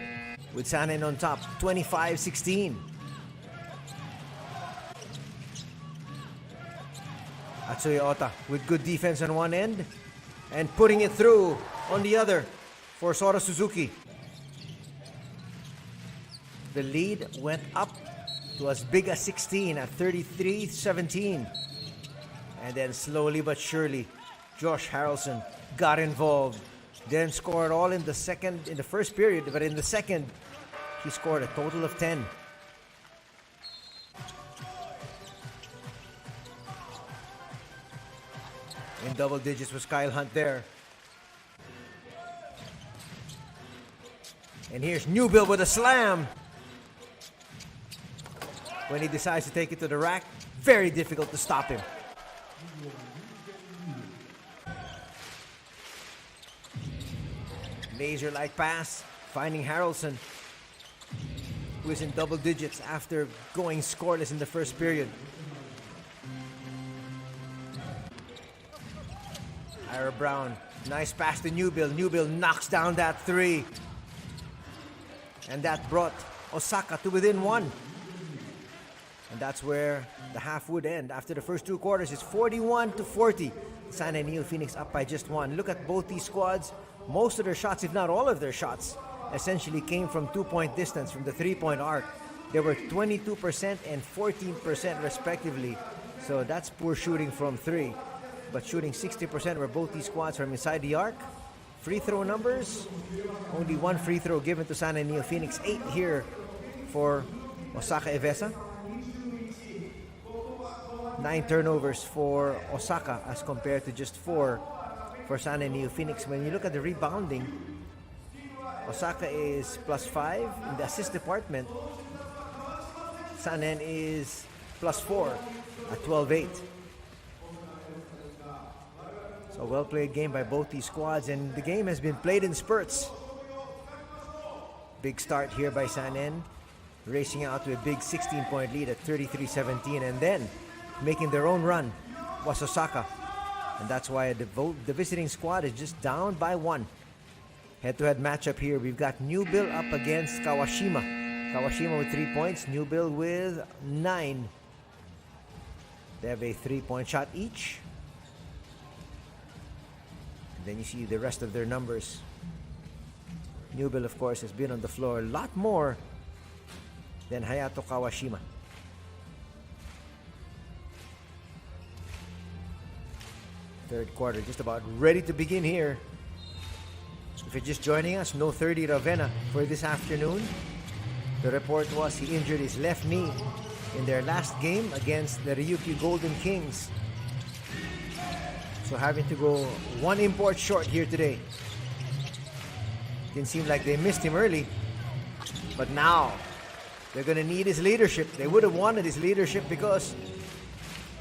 with Sanen on top, 25-16. Atsuya Ota with good defense on one end and putting it through on the other for Sora Suzuki. The lead went up to as big as 16 at 33-17. And then slowly but surely, Josh Harrelson got involved. Then scored all in the first period, but in the second, he scored a total of 10. In double digits was Kyle Hunt there. And here's Newbill with a slam. When he decides to take it to the rack, very difficult to stop him. Laser-like pass, finding Harrelson, who is in double digits after going scoreless in the first period. Ira Brown, nice pass to Newbill. Newbill knocks down that 3. And that brought Osaka to within 1. And that's where the half would end. After the first 2 quarters, it's 41-40. San Neophoenix up by just 1. Look at both these squads. Most of their shots, if not all of their shots, essentially came from 2-point distance, from the 3-point arc. They were 22% and 14% respectively. So that's poor shooting from 3. But shooting 60% were both these squads from inside the arc. Free throw numbers, only 1 free throw given to San Neophoenix. 8 here for Osaka Evessa. 9 turnovers for Osaka as compared to just 4 for San Neophoenix. When you look at the rebounding, Osaka is +5 in the assist department. Sanen is +4 at 12-8. So a well-played game by both these squads, and the game has been played in spurts. Big start here by Sanen, racing out to a big 16-point lead at 33-17, and then making their own run was Osaka. And that's why the visiting squad is just down by 1. Head-to-head matchup here. We've got Newbill up against Kawashima. Kawashima with 3 points, Newbill with 9. They have a 3-point shot each. And then you see the rest of their numbers. Newbill, of course, has been on the floor a lot more than Hayato Kawashima. Third quarter just about ready to begin here. If you're just joining us, no 30 Ravenna for this afternoon. The report was he injured his left knee in their last game against the Ryukyu Golden Kings. So having to go 1 import short here today. Didn't seem like they missed him early, but now they're going to need his leadership. They would have wanted his leadership because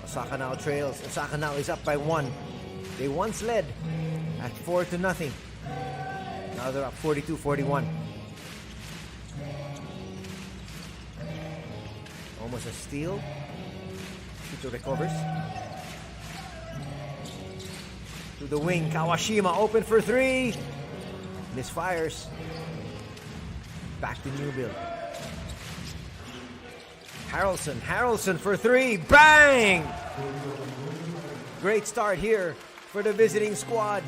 Osaka now trails. Osaka now is up by 1. They once led at 4-0. Now they're up 42-41. Almost a steal. Tito recovers. To the wing, Kawashima open for 3. Misfires. Back to Newbill. Harrelson for 3. Bang! Great start here for the visiting squad.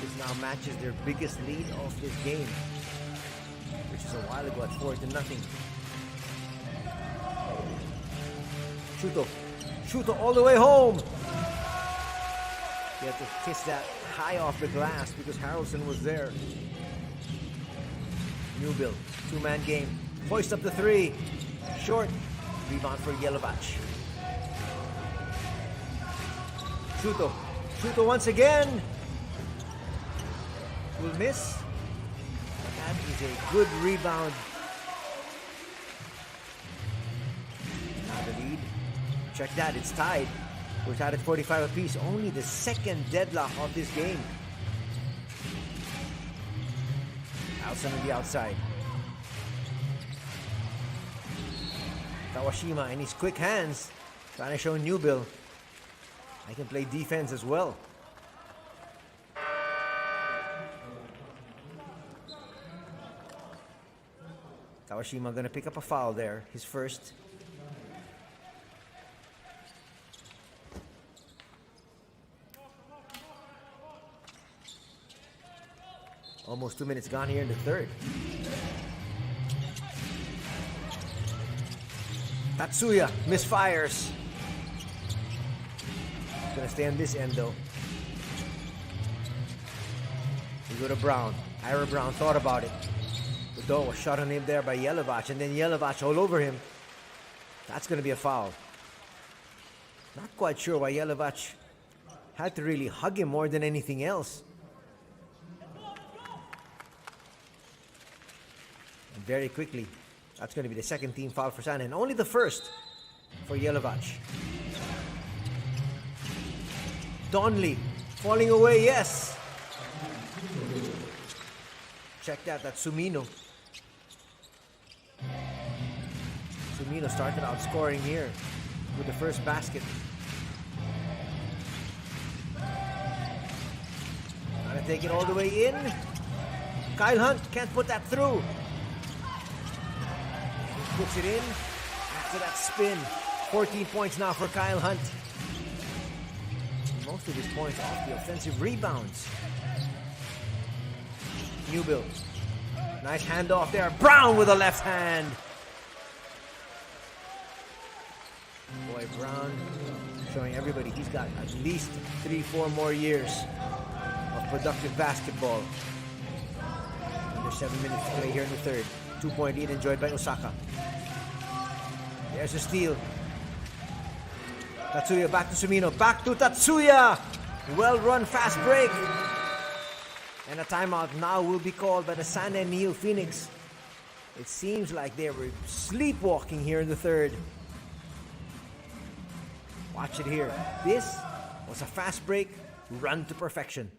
This now matches their biggest lead of this game, which is a while ago at 4-0. Shuto all the way home. You have to kiss that high off the glass because Harrelson was there. Newbill, two-man game. Hoist up the three. Short. Rebound for Yelovach. Shuto once again. Will miss. But that is a good rebound. Now the lead. Check that, it's tied. We're tied at 45 apiece. Only the second deadlock of this game. Alson on the outside. Kawashima and his quick hands trying to show Newbill I can play defense as well. Kawashima gonna pick up a foul there, his first. Almost 2 minutes gone here in the third. Tatsuya misfires. Gonna stay on this end though. We go to Brown. Ira Brown thought about it. The door was shot on him there by Yelovach, and then Yelovach all over him. That's gonna be a foul. Not quite sure why Yelovach had to really hug him more than anything else. And very quickly, that's going to be the second team foul for San, and only the first for Yelovach. Donley falling away, yes. Check that, that's Sumino. Sumino started out scoring here with the first basket. Trying to take it all the way in. Kyle Hunt can't put that through. He puts it in after that spin. 14 points now for Kyle Hunt. Most of his points off the offensive rebounds. Newbill. Nice handoff there. Brown with a left hand. Boy, Brown showing everybody he's got at least 3-4 more years of productive basketball. Under 7 minutes to play here in the third. 2-point lead enjoyed by Osaka. There's a steal. Tatsuya back to Sumino. Back to Tatsuya. Well run, fast break. And a timeout now will be called by the San Neophoenix. It seems like they were sleepwalking here in the third. Watch it here. This was a fast break, run to perfection.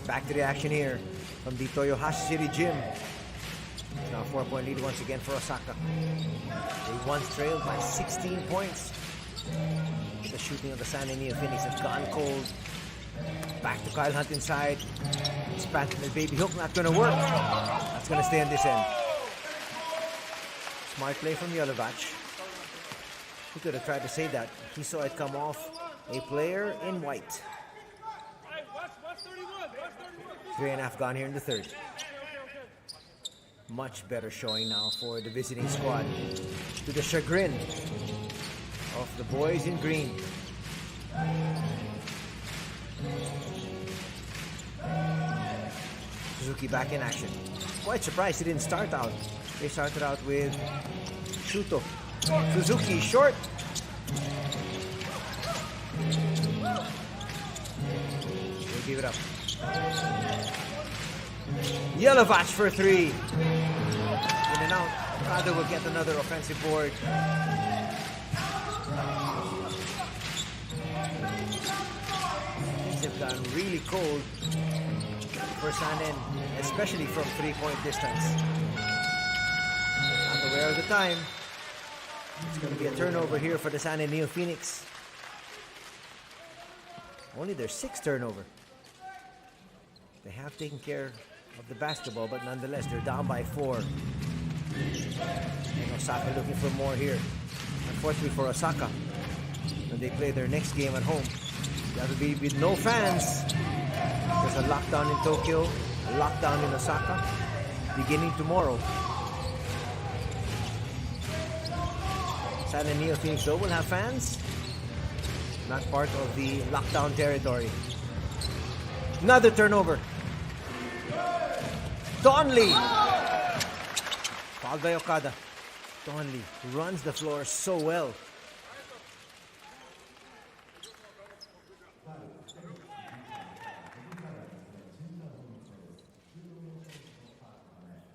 Back to the action here from the Toyohashi City Gym. It's now a 4-point lead once again for Osaka. They once trailed by 16 points. The shooting of the San Neophoenix has gone cold. Back to Kyle Hunt inside. Spanton the baby hook, not gonna work. That's gonna stay on this end. Smart play from Yelovach. He could have tried to save that. He saw it come off a player in white. 3.5 gone here in the third. Much better showing now for the visiting squad, to the chagrin of the boys in green. Suzuki back in action. Quite surprised he didn't start out. They started out with Shuto. Suzuki short. They give it up. Yelovach for 3. In and out. Okada will get another offensive board. Things have gotten really cold for Sanen, especially from 3-point distance. Not aware of the time. It's going to be a turnover here for the San Neophoenix. Only their 6th turnover. They have taken care of the basketball, but nonetheless, they're down by 4. And Osaka looking for more here. Unfortunately for Osaka, when they play their next game at home, that will be with no fans. There's a lockdown in Tokyo, a lockdown in Osaka, beginning tomorrow. San Neophoenix though will have fans. Not part of the lockdown territory. Another turnover. Donley. Fouled by Okada. Donley runs the floor so well.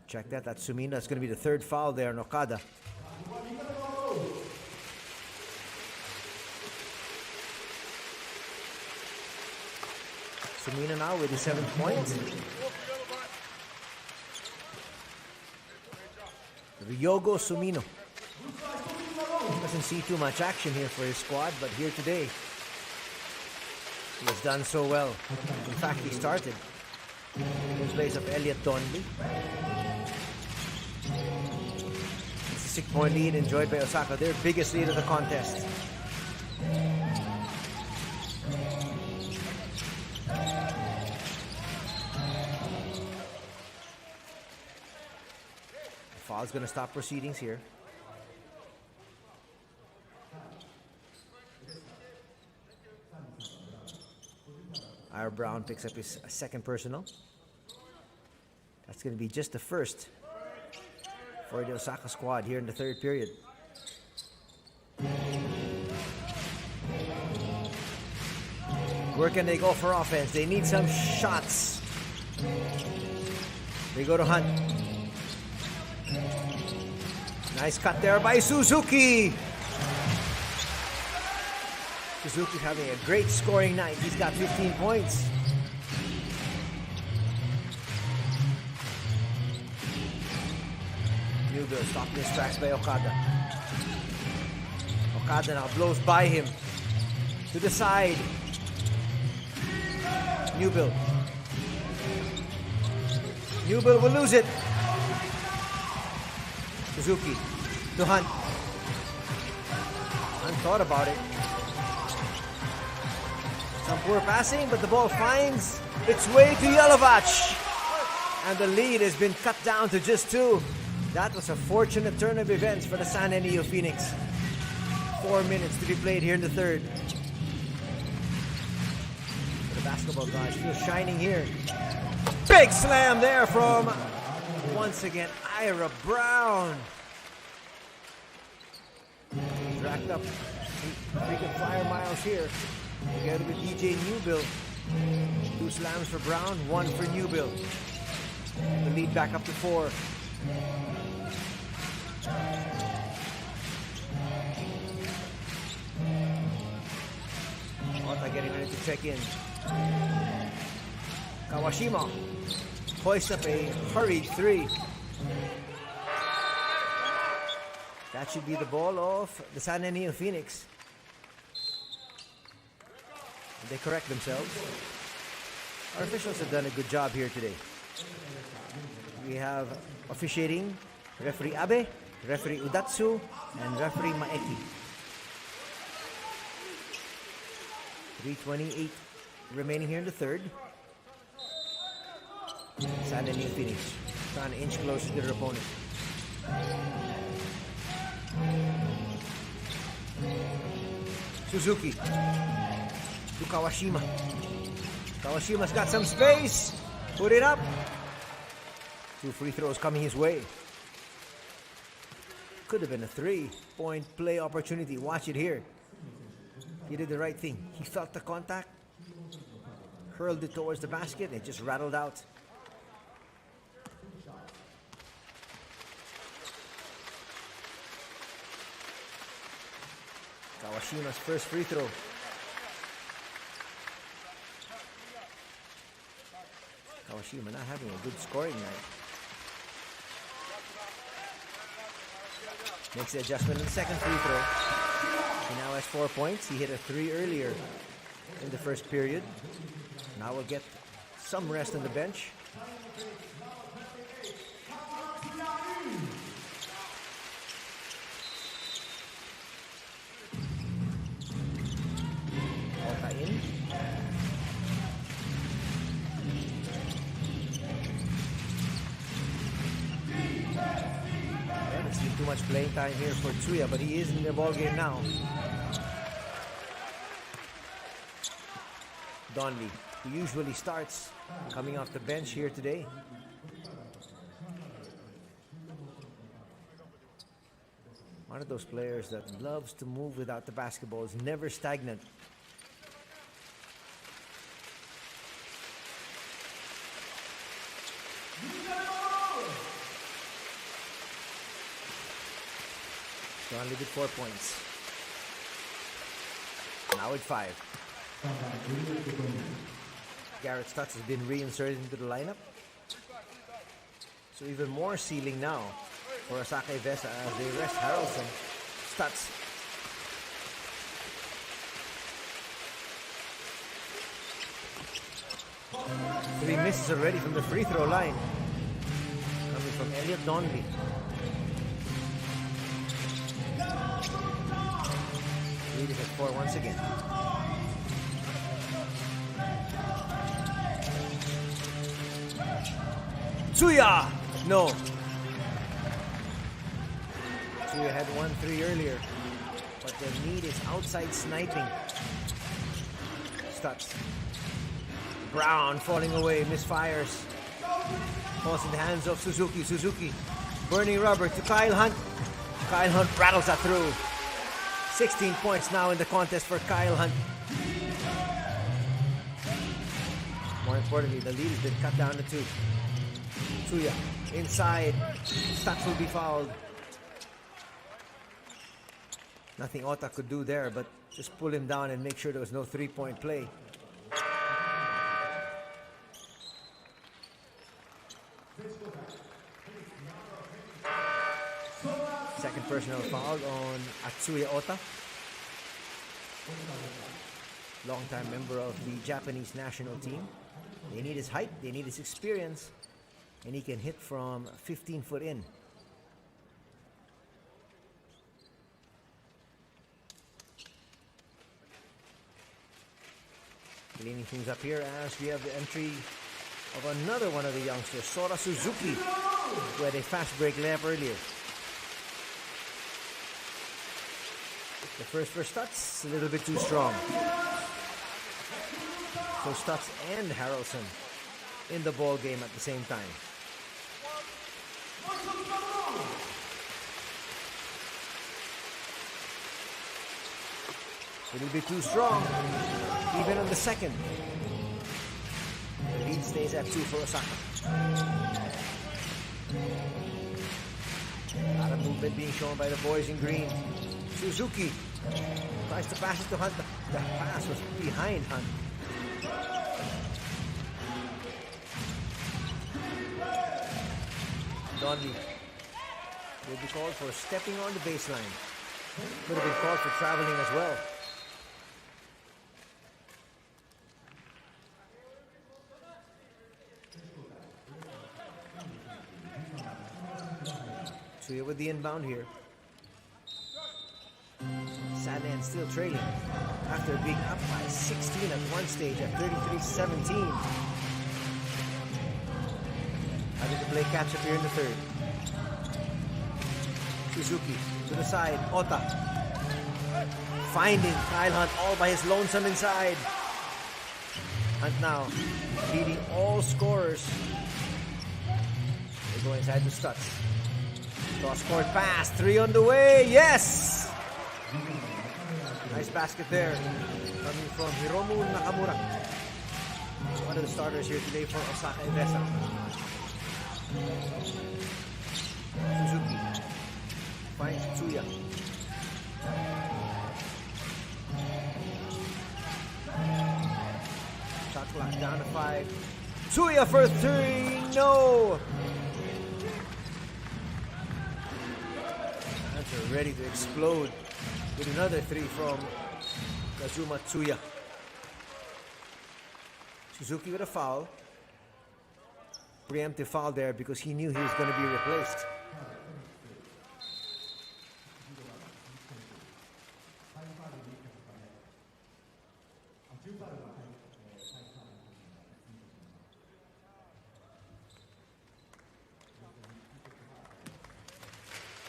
Check that. That's Sumino. That's going to be the 3rd foul there on Okada. Sumino now with the 7th point. Ryogo Sumino. Doesn't see too much action here for his squad, but here today he has done so well. In fact, he started in place of Elliot Donley. It's a 6-point lead enjoyed by Osaka, their biggest lead of the contest. Foul's going to stop proceedings here. Ira Brown picks up his 2nd personal. That's going to be just the 1st for the Osaka squad here in the 3rd period. Where can they go for offense? They need some shots. They go to Hunt. Nice cut there by Suzuki. Suzuki having a great scoring night. He's got 15 points. Newbill stopped in his tracks by Okada. Okada now blows by him to the side. Newbill. Newbill will lose it. Suzuki to Hunt. Hunt thought about it. Some poor passing, but the ball finds its way to Yelovach. And the lead has been cut down to just 2. That was a fortunate turn of events for the San Neophoenix. 4 minutes to be played here in the 3rd. The basketball guys feel shining here. Big slam there from, once again, Ira Brown. He's racked up freaking fire miles here. Together with DJ Newbill. 2 slams for Brown, 1 for Newbill. The lead back up to 4. Ota getting ready to check in. Kawashima hoists up a hurried 3. That should be the ball of the San Neophoenix. They correct themselves. Our officials have done a good job here today. We have officiating referee Abe, referee Udatsu, and referee Maeki. 3:28 remaining here in the third. Sand and Neophoenix trying to inch closer to their opponent. Suzuki to Kawashima. Kawashima's got some space. Put it up. 2 free throws coming his way. Could have been a 3-point play opportunity. Watch it here. He did the right thing. He felt the contact, hurled it towards the basket, and it just rattled out. Kawashima's first free throw. Kawashima not having a good scoring night. Makes the adjustment in the second free throw. He now has 4 points. He hit a 3 earlier in the first period. Now we'll get some rest on the bench. Ota in. Too much playing time here for Tsuya, but he is in the ball game now. Donley, who usually starts, coming off the bench here today. One of those players that loves to move without the basketball, is never stagnant. Donley with 4 points. Now with 5. Garrett Stutz has been reinserted into the lineup. So even more ceiling now for Osaka Evessa as they rest Harrelson. Stutz. Three misses already from the free throw line. Coming from Elliot Donley. Lead is at 4 once again. Tsuya! No. Tsuya had 1-3 earlier, but the need is outside sniping. Stutz. Brown falling away, misfires. Falls in the hands of Suzuki. Suzuki burning rubber to Kyle Hunt. Kyle Hunt rattles that through. 16 points now in the contest for Kyle Hunt. More importantly, the lead has been cut down to 2. Tsuya inside. Stutz will be fouled. Nothing Ota could do there, but just pull him down and make sure there was no 3-point play. Second personal foul on Atsuya Ota. Longtime member of the Japanese national team. They need his height, they need his experience, and he can hit from 15 foot in. Cleaning things up here as we have the entry of another one of the youngsters, Sora Suzuki, who had a fast break layup earlier. The first for Stutz, a little bit too strong. So Stutz and Harrelson in the ball game at the same time. A little bit too strong, even on the second. The lead stays at 2 for Osaka. A lot of movement being shown by the boys in green. Suzuki tries to pass it to Hunt. The pass was behind Hunt. Donley will be called for stepping on the baseline. Could have been called for traveling as well. Tsuya with the inbound here. Sandan still trailing after being up by 16 at one stage at 33-17. Having to play catch up here in the third. Suzuki to the side. Ota finding Kyle Hunt all by his lonesome inside. Hunt now leading all scorers. They go inside the Stutz. Cross-court pass, 3 on the way. Yes! Nice basket there. Coming from Hiromu Nakamura. One of the starters here today for Osaka Evessa. Suzuki finds Tsuya. Shot clock down to 5. Tsuya for 3. No! Hands are ready to explode with another 3 from Kazuma Tsuya. Suzuki with a foul. Preemptive foul there because he knew he was going to be replaced.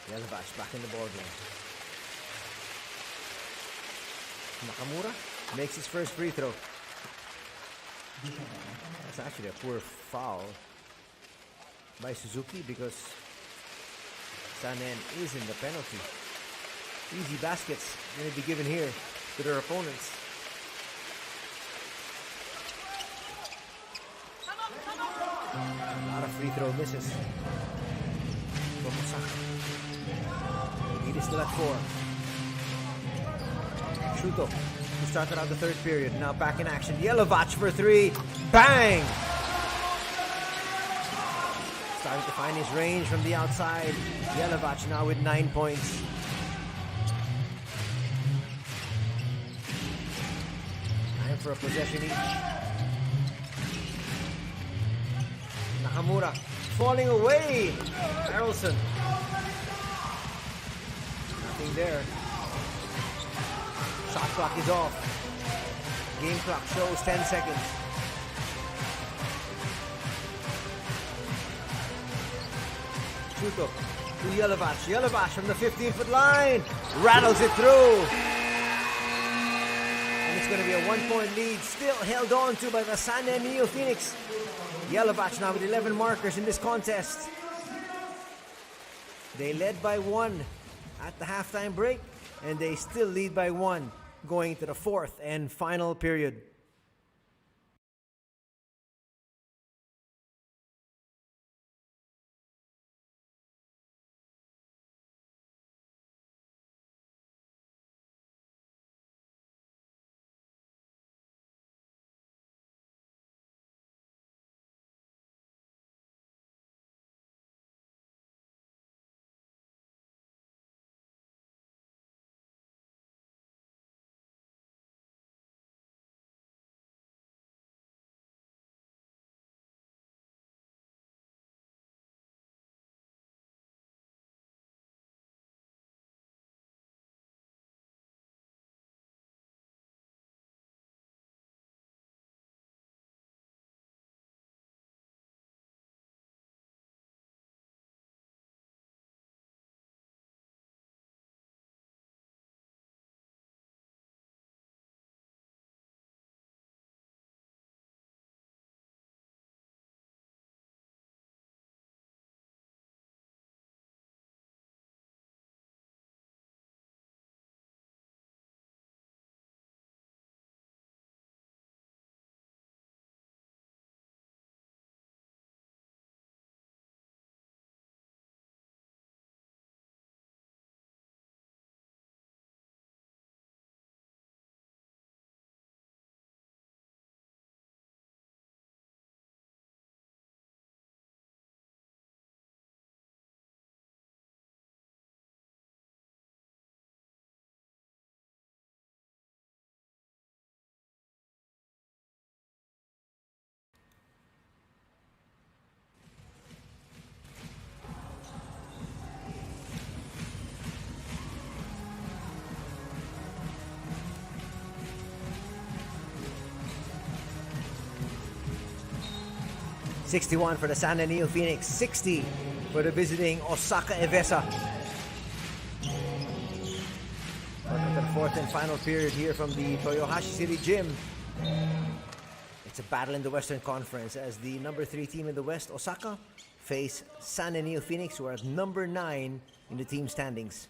Yelavash back in the ball game. Nakamura makes his first free throw. That's actually a poor foul by Suzuki because Sanen is in the penalty. Easy baskets going to be given here to their opponents. A lot of free throw misses from Osaka. Lead is still at 4. Shuto, who started out the third period, now back in action. Yelovach for 3. Bang! Starting to find his range from the outside. Yelovach now with 9 points. Time for a possession each. Nakamura falling away. Harrelson. Nothing there. Shot clock is off. Game clock shows 10 seconds. Shuto to Yelovach. Yelovach from the 15-foot line. Rattles it through. And it's going to be a 1-point lead. Still held on to by the Sanen Neophoenix. Yelovach now with 11 markers in this contest. They led by 1 at the halftime break. And they still lead by 1 going to the 4th and final period. 61 for the San Neophoenix, 60 for the visiting Osaka Evessa. Welcome to the fourth and final period here from the Toyohashi City Gym. It's a battle in the Western Conference as the number 3 team in the West, Osaka, face San Neophoenix, who are at number 9 in the team standings.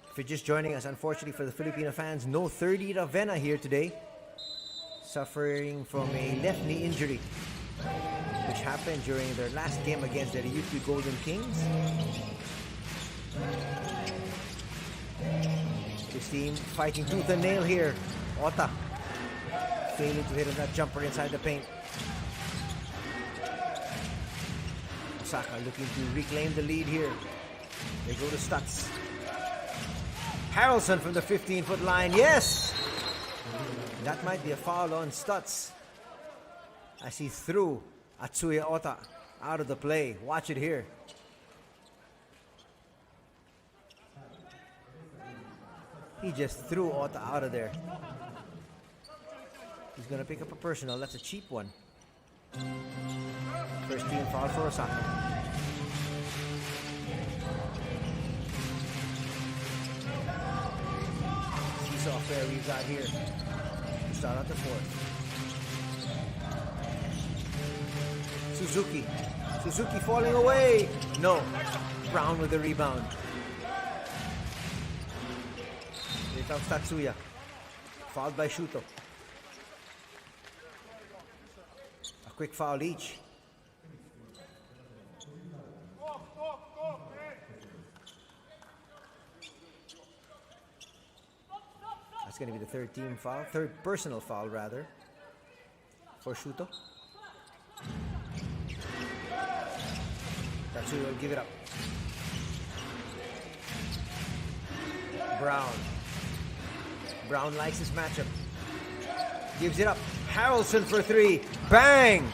If you're just joining us, unfortunately for the Filipino fans, no 30 Ravenna here today, suffering from a left knee injury, which happened during their last game against the Ryukyu Golden Kings. This team fighting tooth and nail here. Ota failing to hit on that jumper inside the paint. Osaka looking to reclaim the lead here. They go to Stutz. Harrelson from the 15-foot line. Yes! That might be a foul on Stutz as he threw Atsuya Ota out of the play. Watch it here. He just threw Ota out of there. He's going to pick up a personal. That's a cheap one. First team foul for Osaka. Seesaw affair we've got here to start out the fourth. Suzuki falling away. No. Brown with the rebound. Here comes Tatsuya. Fouled by Shuto. A quick foul each. That's going to be the third team foul. Third personal foul, rather, for Shuto. Tatsuya will give it up. Brown likes his matchup. Gives it up. Harrelson for 3. Bang!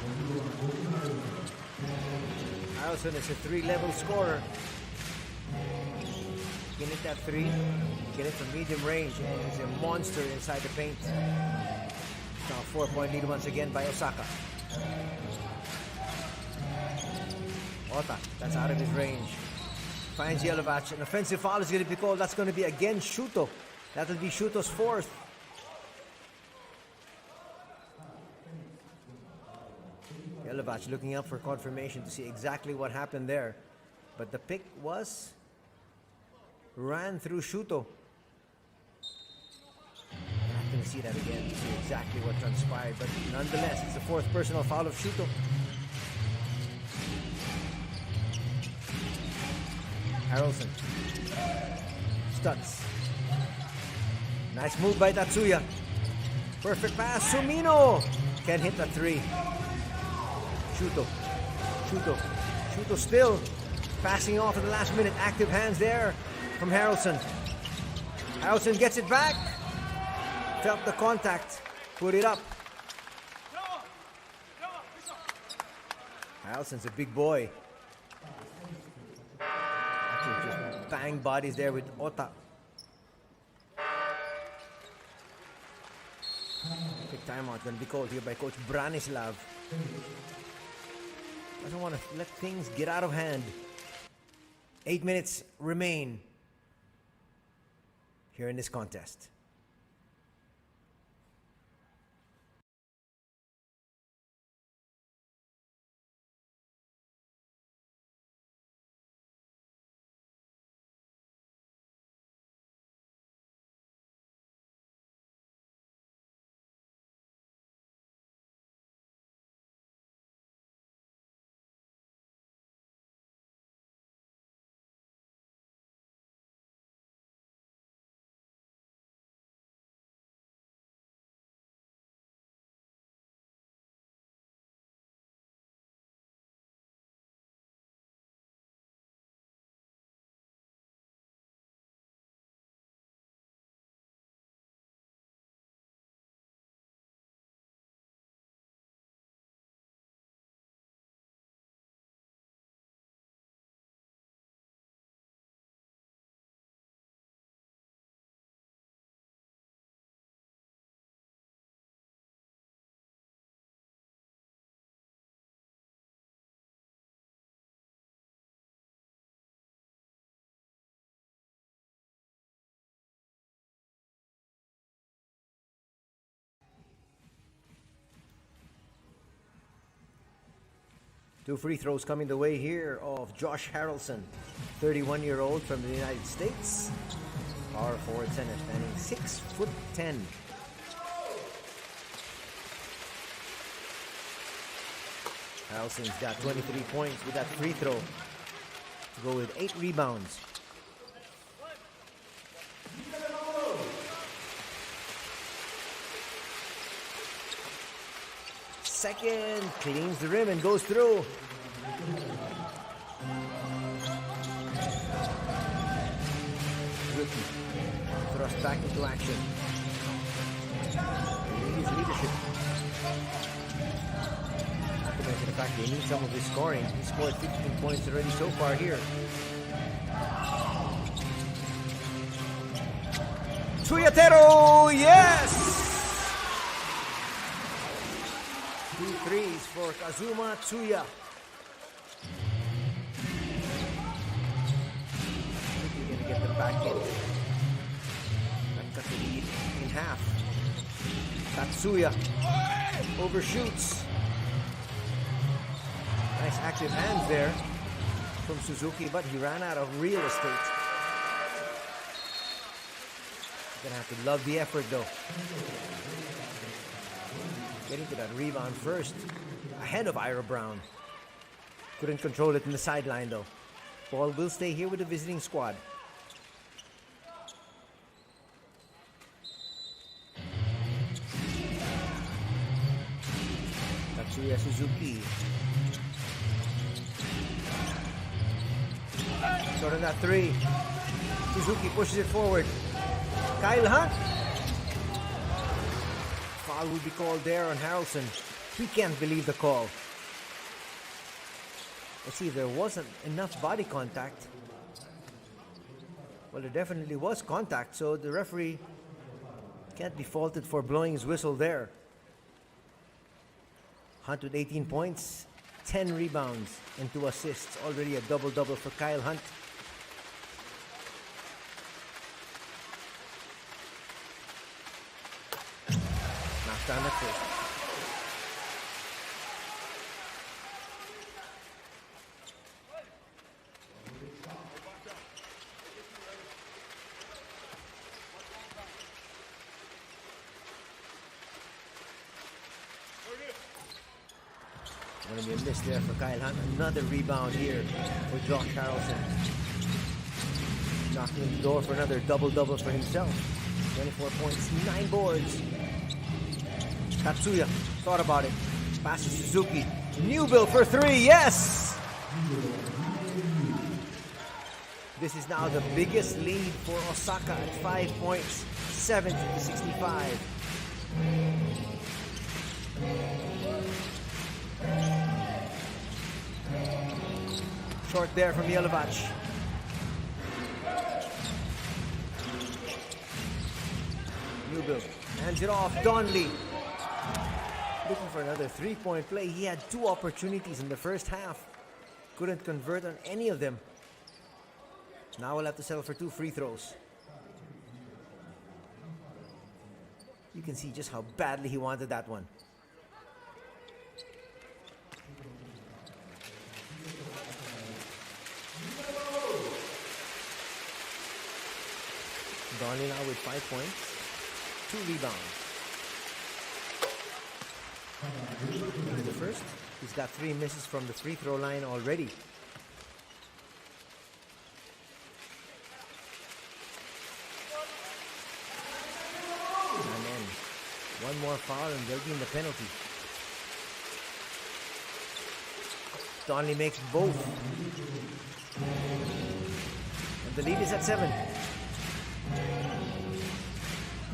Harrelson is a 3-level scorer. Can hit that 3. Get it from medium range, and he's a monster inside the paint. Now 4-point lead once again by Osaka. Ota, that's out of his range. Finds Yelovach. An offensive foul is going to be called. That's going to be against Shuto. That'll be Shuto's fourth. Yelovach looking up for confirmation to see exactly what happened there. But the pick ran through Shuto. I'm not going to see that again to see exactly what transpired. But nonetheless, it's the fourth personal foul of Shuto. Harrelson. Stutz. Nice move by Tatsuya. Perfect pass. Sumino can't hit the 3. Shuto still passing off at the last minute. Active hands there from Harrelson. Harrelson gets it back. Felt the contact. Put it up. Harrelson's a big boy. Just bang bodies there with Ota. Quick timeout going to be called here by Coach Branislav. Doesn't want to let things get out of hand. 8 minutes remain here in this contest. Two free throws coming the way here of Josh Harrelson, 31-year-old from the United States. Power forward center, standing 6'10". Harrelson's got 23 points with that free throw to go with 8 rebounds. Second, cleans the rim and goes through. Rookie thrust back into action. His leadership. Not to mention the fact they need some of his scoring. He scored 15 points already so far here. Tuyatero, yes! 2 threes for Kazuma Tsuya. Quickly gonna get them back in. And cut the lead in half. Tatsuya overshoots. Nice active hands there from Suzuki, but he ran out of real estate. Gonna have to love the effort though. Getting to that rebound first, ahead of Ira Brown. Couldn't control it in the sideline though. Ball will stay here with the visiting squad. Tatsuya Suzuki. Short on that three. Suzuki pushes it forward. Kyle Hunt. Foul will be called there on Harrelson. He can't believe the call. Let's see if there wasn't enough body contact. Well, there definitely was contact, so the referee can't be faulted for blowing his whistle there. Hunt with 18 points, 10 rebounds, and 2 assists. Already a double-double for Kyle Hunt. Down at first. Going to be a miss there for Kyle Hunt. Another rebound here for Josh Harrelson. Knocking on the door for another double-double for himself. 24 points, 9 boards. Tatsuya thought about it. Passes Suzuki. Newbill for 3. Yes! This is now the biggest lead for Osaka at 5 points. 70-65. Short there from Yelovach. Newbill hands it off. Donley. Looking for another 3-point play. He had 2 opportunities in the first half. Couldn't convert on any of them. Now we'll have to settle for 2 free throws. You can see just how badly he wanted that one. Donley now with 5 points, 2 rebounds. In the first, he's got 3 misses from the free throw line already. And then one more foul and they'll be in the penalty. Donley makes both. And the lead is at 7.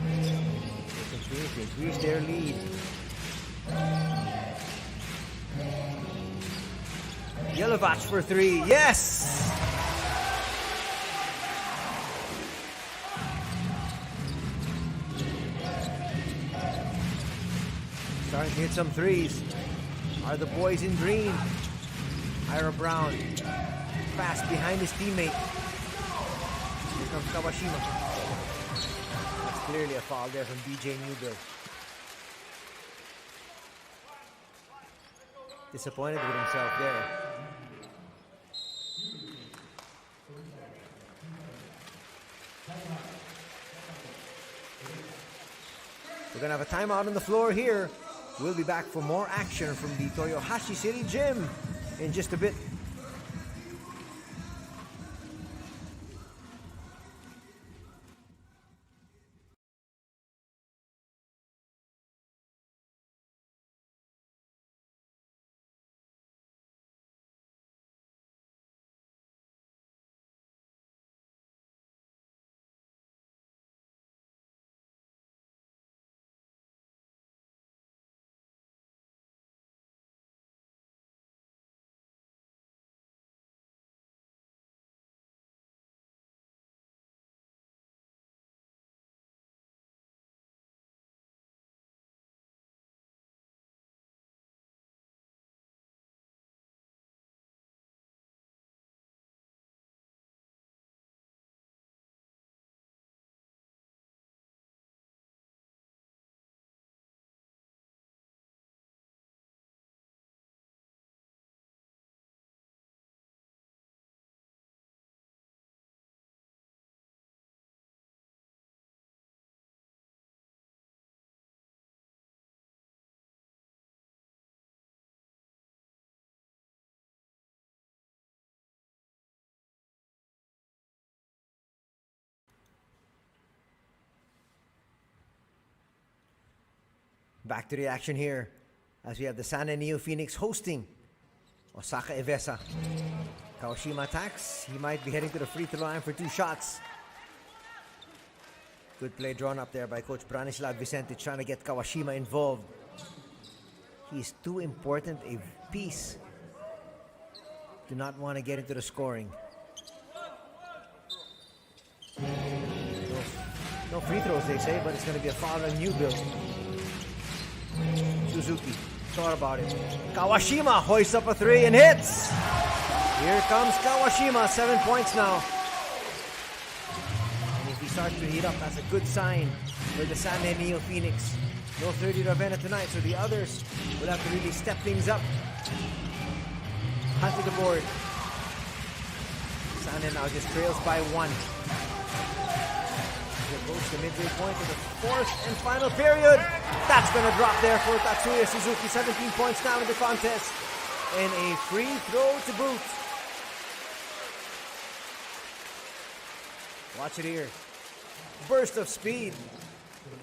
They continue to increase their lead. Yelovach for 3. Yes! Starting to hit some threes. Are the boys in green? Ira Brown. Fast behind his teammate. Here comes Kawashima. That's clearly a foul there from DJ Newbill. Disappointed with himself there. We're going to have a timeout on the floor here. We'll be back for more action from the Toyohashi City Gym in just a bit. Back to the action here as we have the San Neophoenix hosting Osaka Evessa. Kawashima attacks. He might be heading to the free throw line for 2 shots. Good play drawn up there by Coach Branislav Vicente, trying to get Kawashima involved. He's too important a piece to not want to get into the scoring. No free throws, they say, but it's going to be a foul on new build. Suzuki thought about it. Kawashima hoists up a 3 and hits. Here comes Kawashima, 7 points now. And if he starts to heat up, that's a good sign for the San Neophoenix. No 30 Ravenna tonight, so the others will have to really step things up. Hunt to the board. San now just trails by 1. Approach the midway point of the 4th and final period. That's going to drop there for Tatsuya Suzuki. 17 points now in the contest. And a free throw to boot. Watch it here. Burst of speed.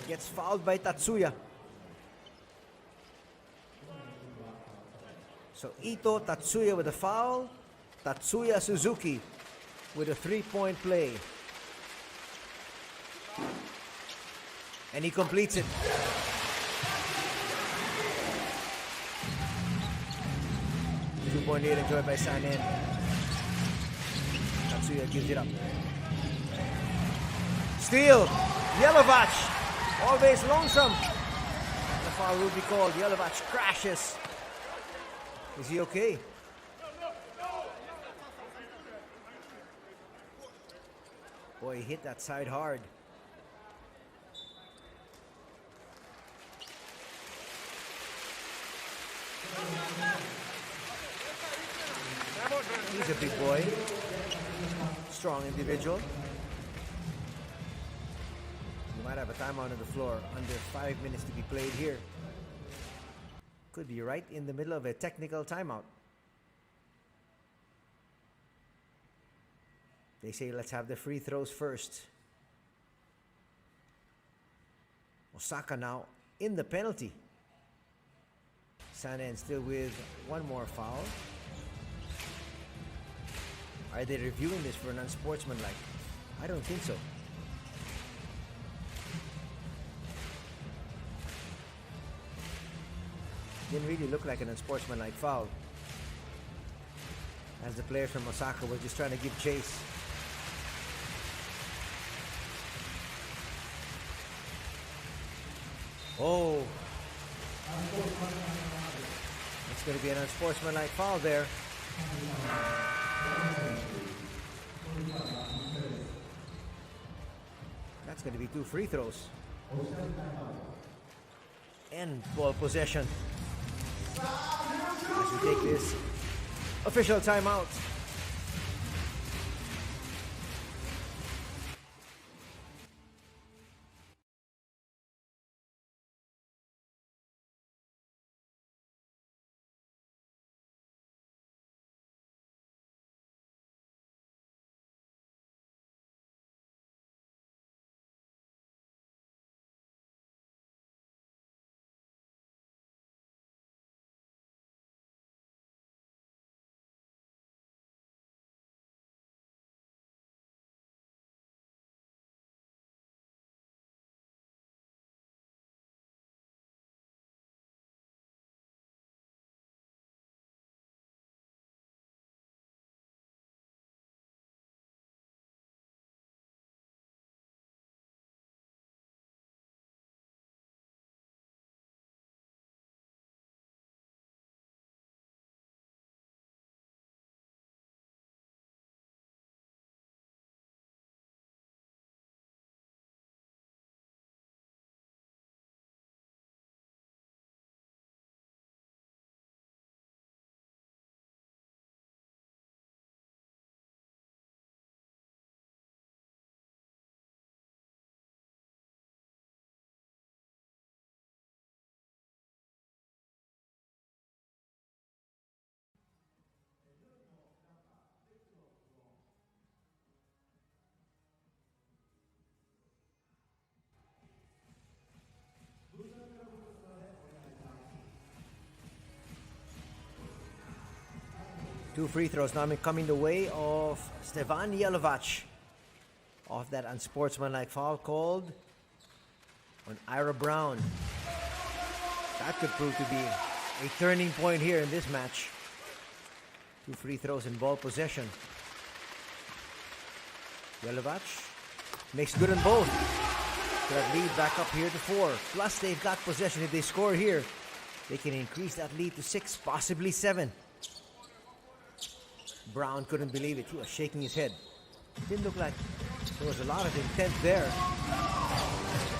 Gets fouled by Tatsuya. So Ito, Tatsuya with a foul. Tatsuya Suzuki with a 3-point play. And he completes it. Two-point lead enjoyed by Sanen. Tatsuya gives it up. Steal! Yelovach! Always lonesome. The foul will be called. Yelovach crashes. Is he okay? Boy, he hit that side hard. He's a big boy. Strong individual. We might have a timeout on the floor. Under 5 minutes to be played here. Could be right in the middle of a technical timeout. They say let's have the free throws first. Osaka now in the penalty. Sanen still with one more foul. Are they reviewing this for an unsportsmanlike? I don't think so. Didn't really look like an unsportsmanlike foul, as the players from Osaka were just trying to give chase. Oh, it's going to be an unsportsmanlike foul there. That's going to be 2 free throws. And ball possession. as we take this official timeout. Two free throws now coming the way of Stevan Jelovac off that unsportsmanlike foul called on Ira Brown. That could prove to be a turning point here in this match. Two free throws in ball possession. Jelovac makes good on both. That lead back up here to 4. Plus they've got possession. If they score here, they can increase that lead to 6, possibly 7. Brown couldn't believe it. He was shaking his head. It didn't look like there was a lot of intent there.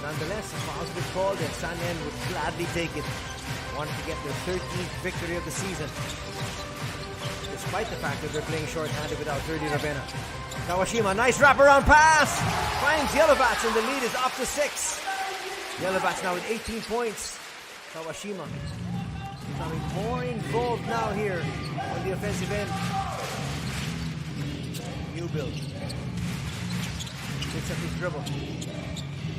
Nonetheless, the foul's been called and San En would gladly take it. Wanted to get their 13th victory of the season. Despite the fact that they're playing short-handed without 30 Ravenna. Kawashima, nice wraparound pass! Finds Jelovac and the lead is up to 6. Jelovac now with 18 points. Kawashima becoming more involved now here on the offensive end. Newbill picks up his dribble,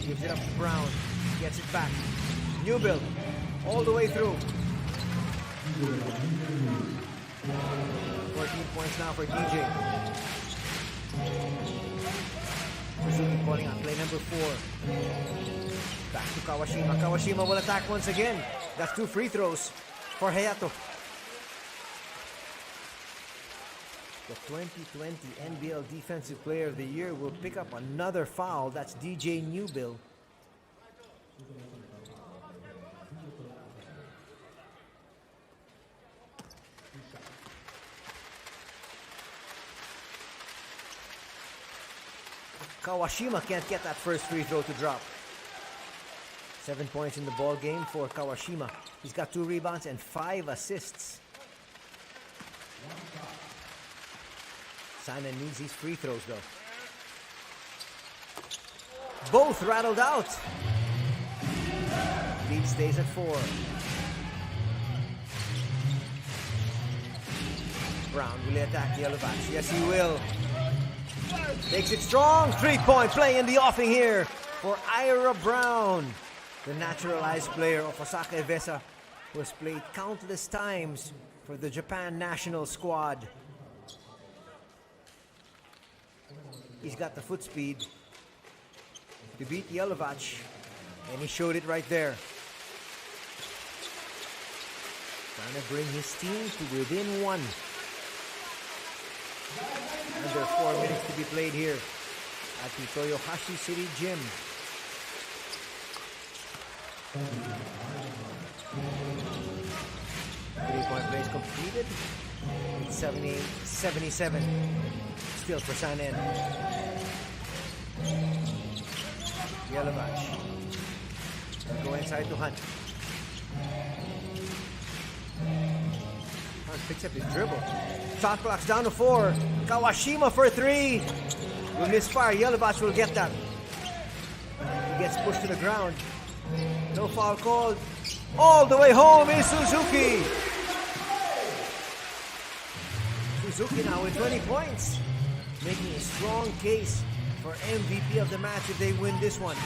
gives it up to Brown, gets it back. Newbill all the way through. 14 points now for DJ. Suzuki calling on play number 4. Back to Kawashima. Kawashima will attack once again. That's 2 free throws for Hayato. The 2020 NBL Defensive Player of the Year will pick up another foul. That's DJ Newbill. Kawashima can't get that first free throw to drop. 7 points in the ball game for Kawashima. He's got 2 rebounds and 5 assists. San En needs these free throws though. Both rattled out. Lead stays at 4. Brown will attack Jelovac. Yes, he will. Makes it strong. 3-point play in the offing here for Ira Brown, the naturalized player of Osaka Evessa, who has played countless times for the Japan national squad. He's got the foot speed to beat Jelovac, and he showed it right there. Trying to bring his team to within 1. Under 4 minutes to be played here at the Toyohashi City Gym. Three-point play is completed. It's 78-77. Still for San En. Jelovac. Go inside to Hunt. picks up his dribble. Shot clock's down to 4. Kawashima for 3. Will misfire. Yelovach will get that. He gets pushed to the ground. No foul called. All the way home is Suzuki. Suzuki now with 20 points. Making a strong case for MVP of the match if they win this one.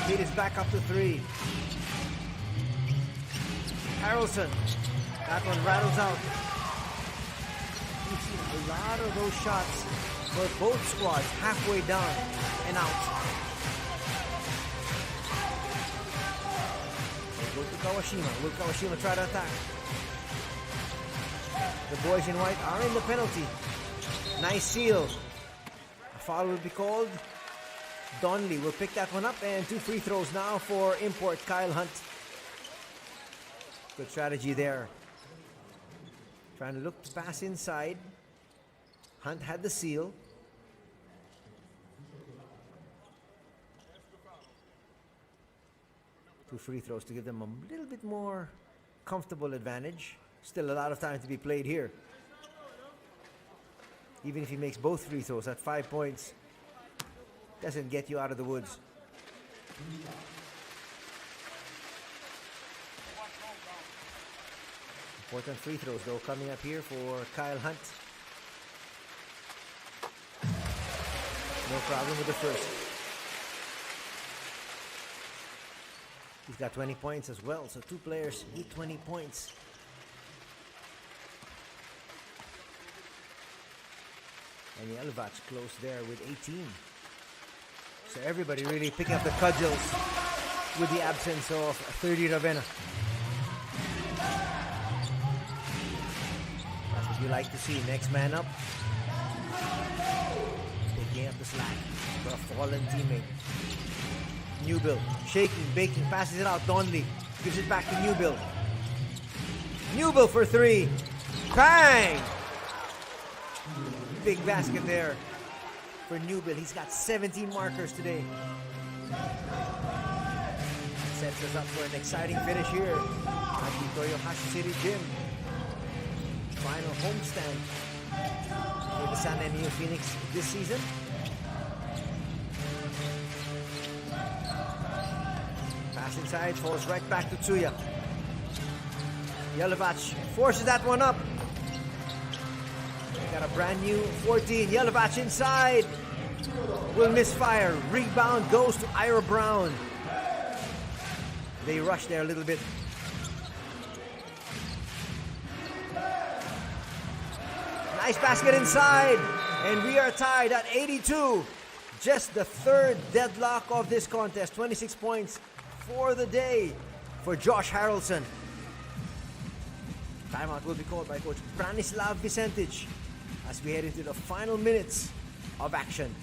It is back up to 3. Harrelson. That one rattles out. We've seen a lot of those shots for both squads halfway down and out. They go to Kawashima. Will Kawashima try to attack? The boys in white are in the penalty. Nice seal. A foul will be called. Donnelly will pick that one up, and 2 free throws now for import Kyle Hunt. Good strategy there. Trying to look to pass inside. Hunt had the seal. Two free throws to give them a little bit more comfortable advantage. Still a lot of time to be played here. Even if he makes both free throws at 5 points, doesn't get you out of the woods. Important free throws though coming up here for Kyle Hunt. No problem with the first. He's got 20 points as well, so 2 players with 20 points. And Yelovach close there with 18. So everybody really picking up the cudgels with the absence of 30 Ravenna. That's what you like to see. Next man up. Picking up the slack for a fallen teammate. Newbill, shaking, baking, passes it out. Donnelly gives it back to Newbill. Newbill for 3. Bang! Big basket there for Newbill. He's got 17 markers today. Sets us up for an exciting finish here at the Toyohashi City Gym. Final homestand for the San Neophoenix this season. Pass inside, falls right back to Tsuya. Yelovach forces that one up. Got a brand new 14. Yelovach inside. Will misfire. Rebound goes to Ira Brown. They rush there a little bit. Nice basket inside. And we are tied at 82. Just the 3rd deadlock of this contest. 26 points for the day for Josh Harrelson. Timeout will be called by Coach Branislav Vicentich as we head into the final minutes of action.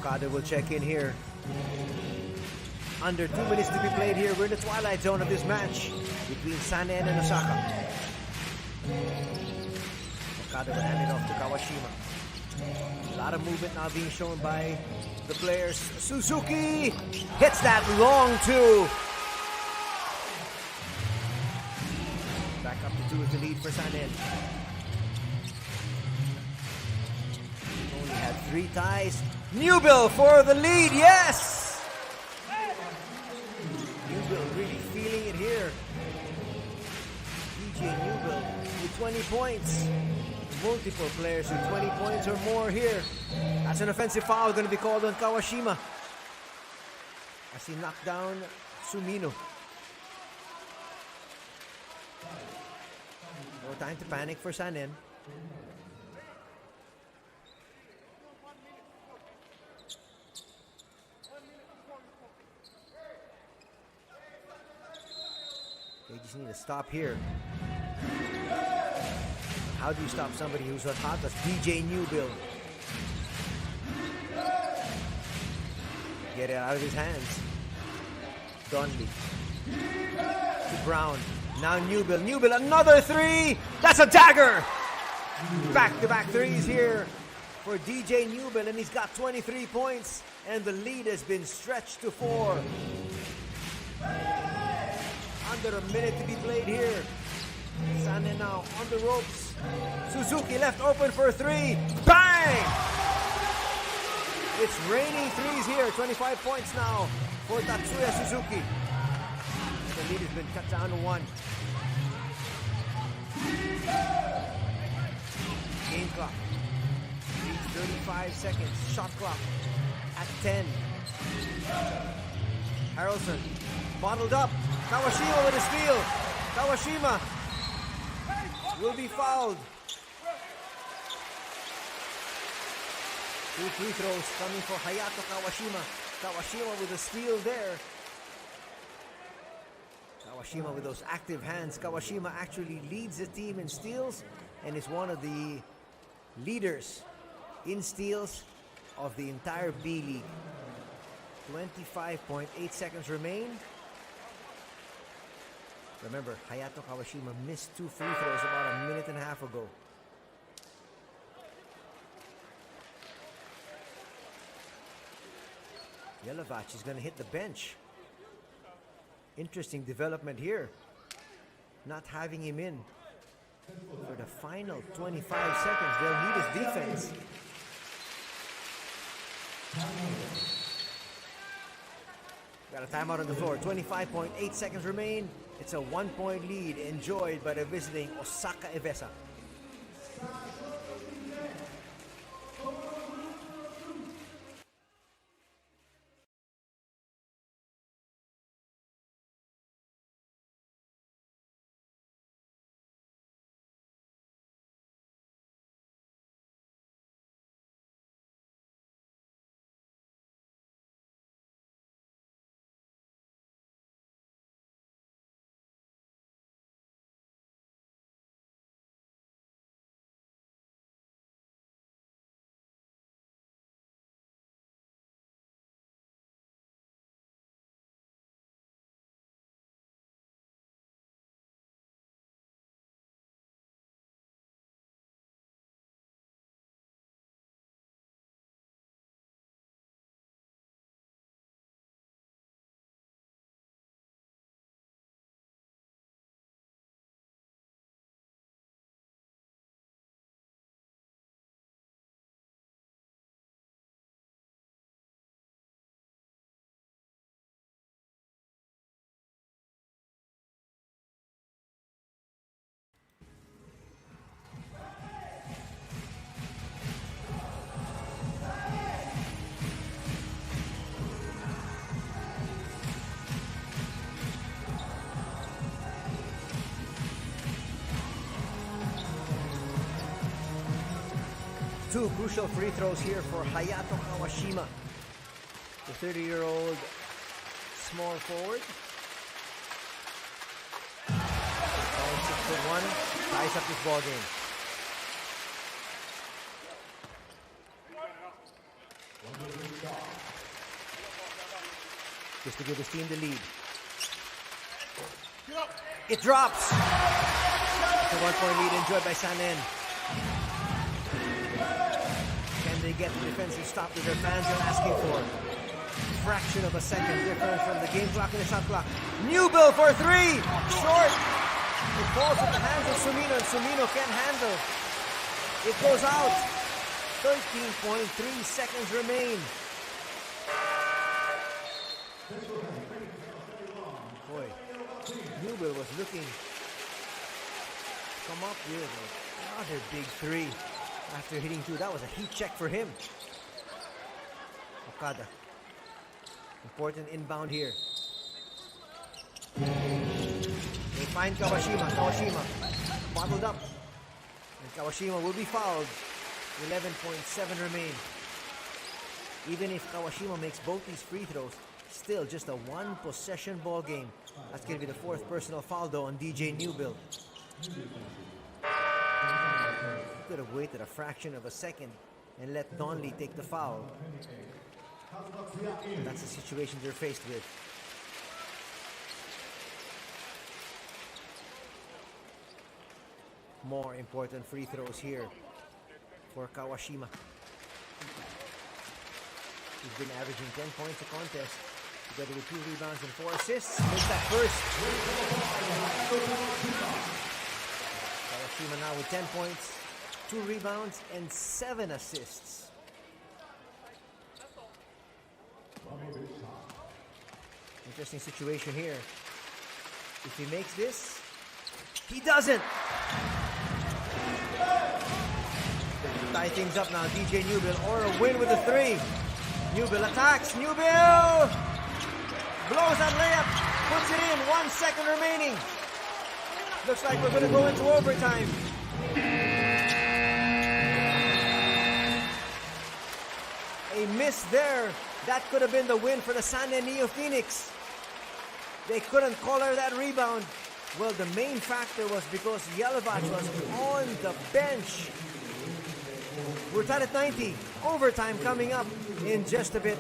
Okada will check in here. Under 2 minutes to be played here. We're in the twilight zone of this match between Sanen and Osaka. Okada will hand it off to Kawashima. A lot of movement now being shown by the players. Suzuki hits that long two. Back up to 2 is the lead for Sanin. Only had 3 ties. Newbill for the lead, yes! Newbill really feeling it here. DJ Newbill with 20 points. Multiple players with 20 points or more here. That's an offensive foul going to be called on Kawashima as he knocked down Sumino. No time to panic for Sanin. They just need to stop here. How do you stop somebody who's hot? That's DJ Newbill. Get it out of his hands. Donnelly. To Brown. Now Newbill. Newbill, another 3! That's a dagger! Back-to-back threes here for DJ Newbill, and he's got 23 points, and the lead has been stretched to 4. Under a minute to be played here. Sanin now on the ropes. Suzuki left open for 3. Bang! It's raining threes here. 25 points now for Tatsuya Suzuki. The lead has been cut down to 1. Game clock. 35 seconds. Shot clock at 10. Harrelson bottled up. Kawashima with a steal. Kawashima will be fouled. 2 free throws coming for Hayato Kawashima. Kawashima with a steal there. Kawashima with those active hands. Kawashima actually leads the team in steals and is one of the leaders in steals of the entire B-League. 25.8 seconds remain. Remember, Hayato Kawashima missed 2 free throws about a minute and a half ago. Yelovach is going to hit the bench. Interesting development here. Not having him in for the final 25 seconds. They'll need his defense. Got a timeout on the floor. 25.8 seconds remain. It's a 1-point lead enjoyed by the visiting Osaka Evessa. Two crucial free throws here for Hayato Kawashima, the 30-year-old small forward. 6'1", ties up this ball game. Just to give his team the lead. It drops. It's a 1-point lead enjoyed by Sanen. Can they get the defensive stop that their fans are asking for? Fraction of a second difference from the game clock and the shot clock. Newbill for three! Short! It falls in the hands of Sumino, and Sumino can't handle. It goes out. 13.3 seconds remain. Boy, Newbill was looking to come up with another big three after hitting two. That was a heat check for him. Okada. Important inbound here. They find Kawashima. Kawashima bottled up. And Kawashima will be fouled. 11.7 remain. Even if Kawashima makes both these free throws, still just a one possession ball game. That's going to be the fourth personal foul though on DJ Newbill. Could have waited a fraction of a second and let Donley take the foul. That's the situation they're faced with. More important free throws here for Kawashima. He's been averaging 10 points a contest, together with 2 rebounds and 4 assists. Makes that first. Kawashima now with 10 points, 2 rebounds, and 7 assists. Interesting situation here. If he makes this, he doesn't. Tie things up now, DJ Newbill, or a win with a three. Newbill attacks, Newbill! Blows that layup, puts it in, 1 second remaining. Looks like we're gonna go into overtime. A miss there. That could have been the win for the Sanen Neophoenix. They couldn't collar that rebound. Well, the main factor was because Yelovach was on the bench. We're tied at 90. Overtime coming up in just a bit.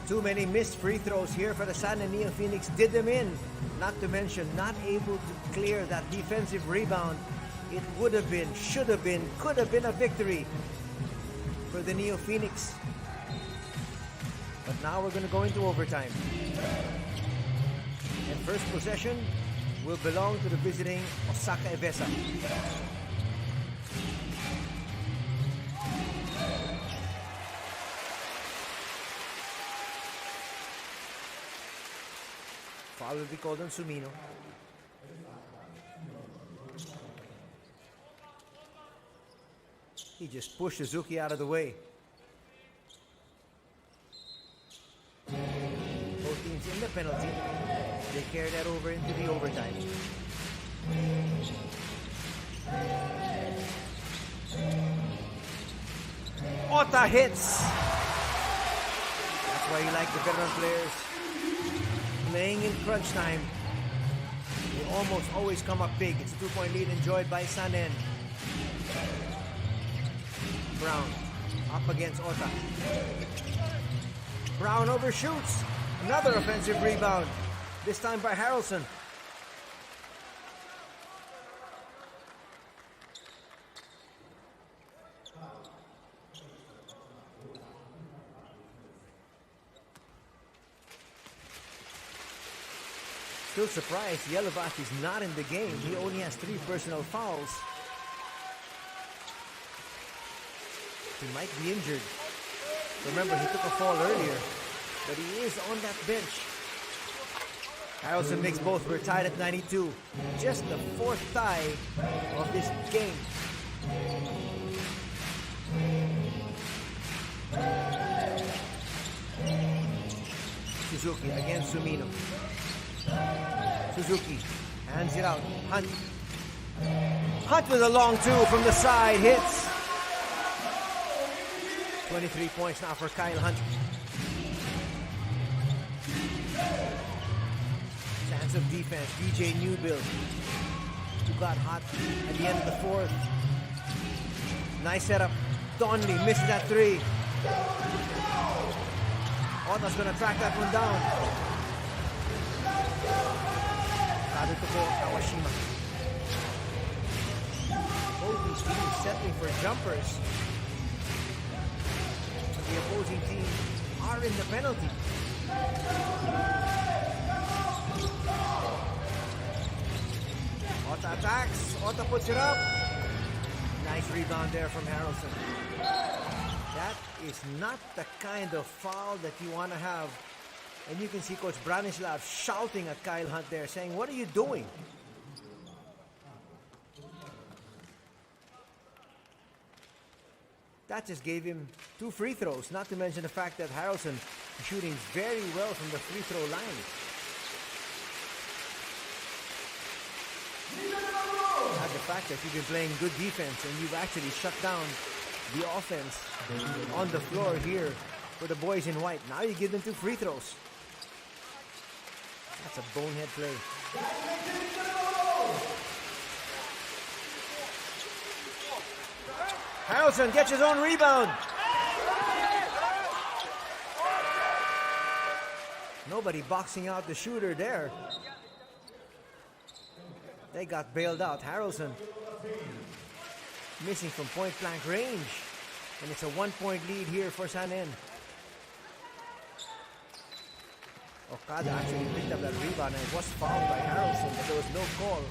Too many missed free throws here for the Sanen Neophoenix. Did them in. Not to mention, not able to clear that defensive rebound. It would have been, should have been, could have been a victory for the Neophoenix. But now we're going to go into overtime. And first possession will belong to the visiting Osaka Evessa. Foul will be called on Sumino. He just pushed Suzuki out of the way. Both teams in the penalty. They carry that over into the overtime. Ota hits. That's why you like the veteran players playing in crunch time. They almost always come up big. It's a 2-point lead enjoyed by Sanen. Brown up against Ota. Brown overshoots. Another offensive rebound. This time by Harrelson. Still surprised Yelovach is not in the game. He only has 3 personal fouls. He might be injured. Remember, he took a fall earlier, but he is on that bench. Harrelson makes both. We're tied at 92. Just the 4th tie of this game. Suzuki against Sumino. Suzuki hands it out. Hunt. Hunt with a long 2 from the side. Hits. 23 points now for Kyle Hunt. Chance of defense. DJ Newbill, who got hot at the end of the 4th. Nice setup. Donnelly misses that 3. Ota's gonna track that one down. Kawashima. Both these teams settling for jumpers. But the opposing team are in the penalty. Ota attacks. Ota puts it up. Nice rebound there from Harrelson. That is not the kind of foul that you want to have. And you can see Coach Branislav shouting at Kyle Hunt there, saying, "What are you doing?" That just gave him 2 free throws, not to mention the fact that Harrelson is shooting very well from the free throw line. And the fact that you've been playing good defense and you've actually shut down the offense on the floor here for the boys in white. Now you give them 2 free throws. That's a bonehead play. Harrelson gets his own rebound. Nobody boxing out the shooter there. They got bailed out. Harrelson missing from point-blank range. And it's a 1-point lead here for Sanen. Okada actually picked up that rebound and it was fouled by Harrelson, but there was no call.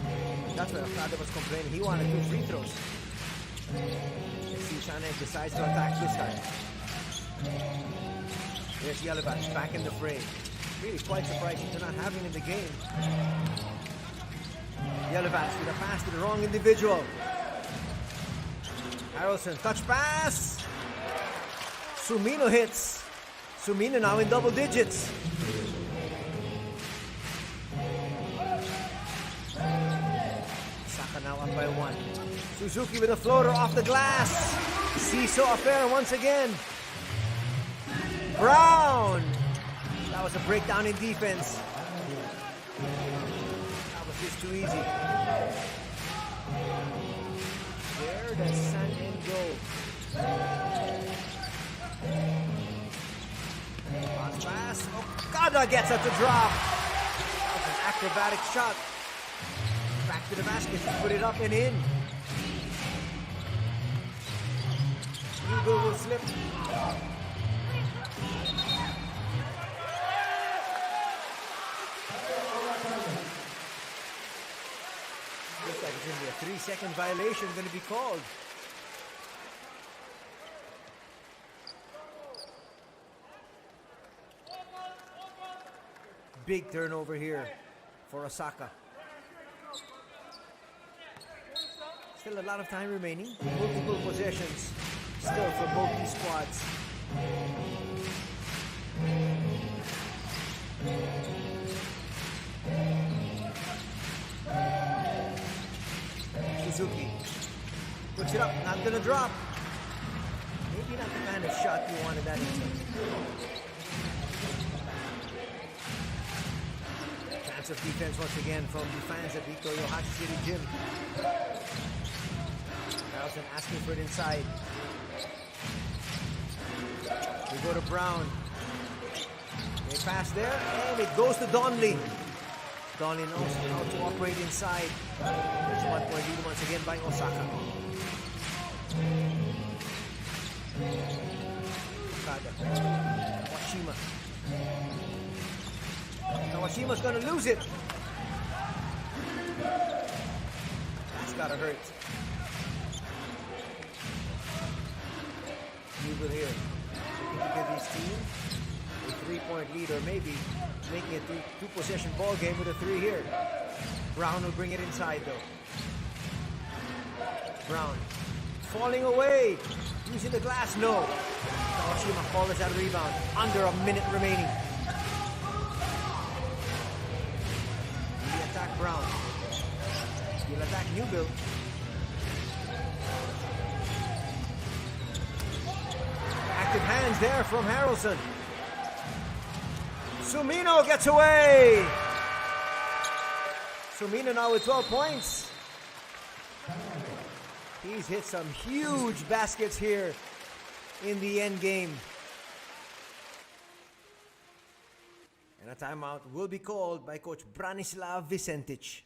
That's why Okada was complaining. He wanted 2 free throws. Let's see if Sanen decides to attack this time. There's Yelovach back in the fray. Really quite surprising to not have him in the game. Yelovach with a pass to the wrong individual. Harrelson, touch pass. Sumino hits. Sumino now in double digits. Osaka now up by 1. Suzuki with a floater off the glass. Seesaw affair once again. Brown. That was a breakdown in defense. That was just too easy. Where does Sanen go? Pass. Okada gets it to drop. That was an acrobatic shot. Back to the basket. Put it up and in. Hugo will slip. Looks like it's going to be a 3-second violation going to be called. Big turnover here for Osaka. Still a lot of time remaining. Multiple possessions. still for both these squads. Suzuki puts it up, not gonna drop. Maybe not the kind of shot you wanted that into. Chance of defense once again from the fans at the Yohachi City Gym. Carlson asking for it inside. We go to Brown. They pass there, and it goes to Donley. Donley knows how to operate inside. There's 1 point lead once again by Osaka. Okada. Kawashima. Kawashima's gonna lose it. That's gotta hurt. Newville here. Looking to give his team a 3-point lead, or maybe making it a two-possession ball game with a 3 here. Brown will bring it inside though. Brown falling away, using the glass, no. Kawashima follows that rebound. Under a minute remaining. He attack Brown. He'll attack Newville. Active hands there from Harrelson. Sumino gets away. Sumino now with 12 points. He's hit some huge baskets here in the end game. And a timeout will be called by Coach Branislav Vicentich.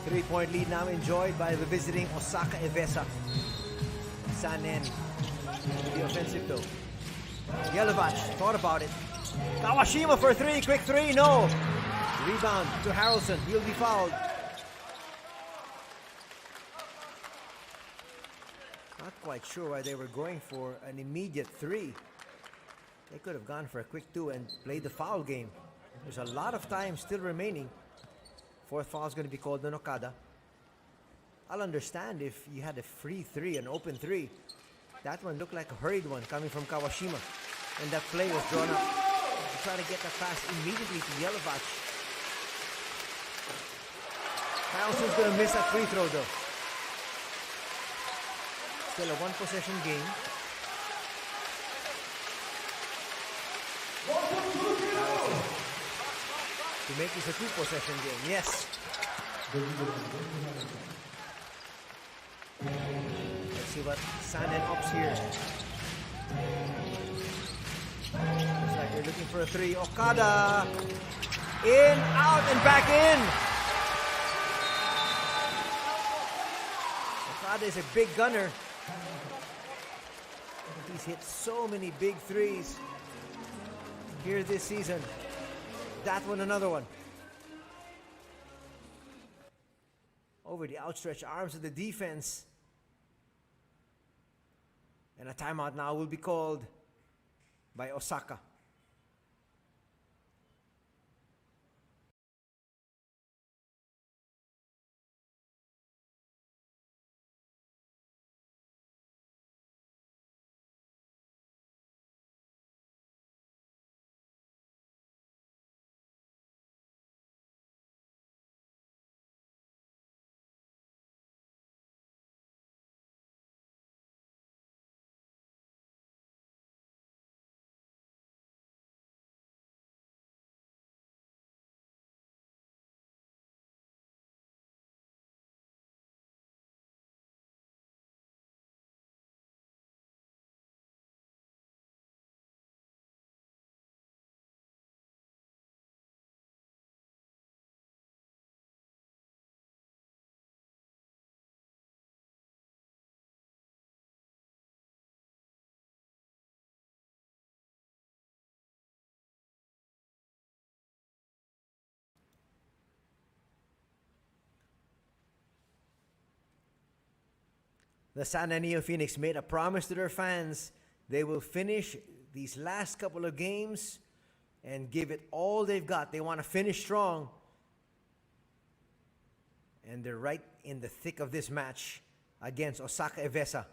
Three-point lead now enjoyed by the visiting Osaka Evessa. Sanen, the offensive though. Yelovach thought about it. Kawashima for 3, quick 3, no. Rebound to Harrelson, he'll be fouled. Not quite sure why they were going for an immediate 3. They could have gone for a quick 2 and played the foul game. There's a lot of time still remaining. Fourth foul is going to be called on Okada. I'll understand if you had a free 3, an open 3. That one looked like a hurried one coming from Kawashima. And that play was drawn up to try to get the pass immediately to Yelovach. Harrelson's going to miss that free throw though. Still a 1-possession game. To make this a 2-possession game, yes. Let's see what Sanen opts here. Looks like they're looking for a 3. Okada! In, out, and back in! Okada is a big gunner. He's hit so many big 3s here this season. That one, another one. over the outstretched arms of the defense. And a timeout now will be called by Osaka. The San Neophoenix made a promise to their fans. They will finish these last couple of games and give it all they've got. They want to finish strong. And they're right in the thick of this match against Osaka Evessa.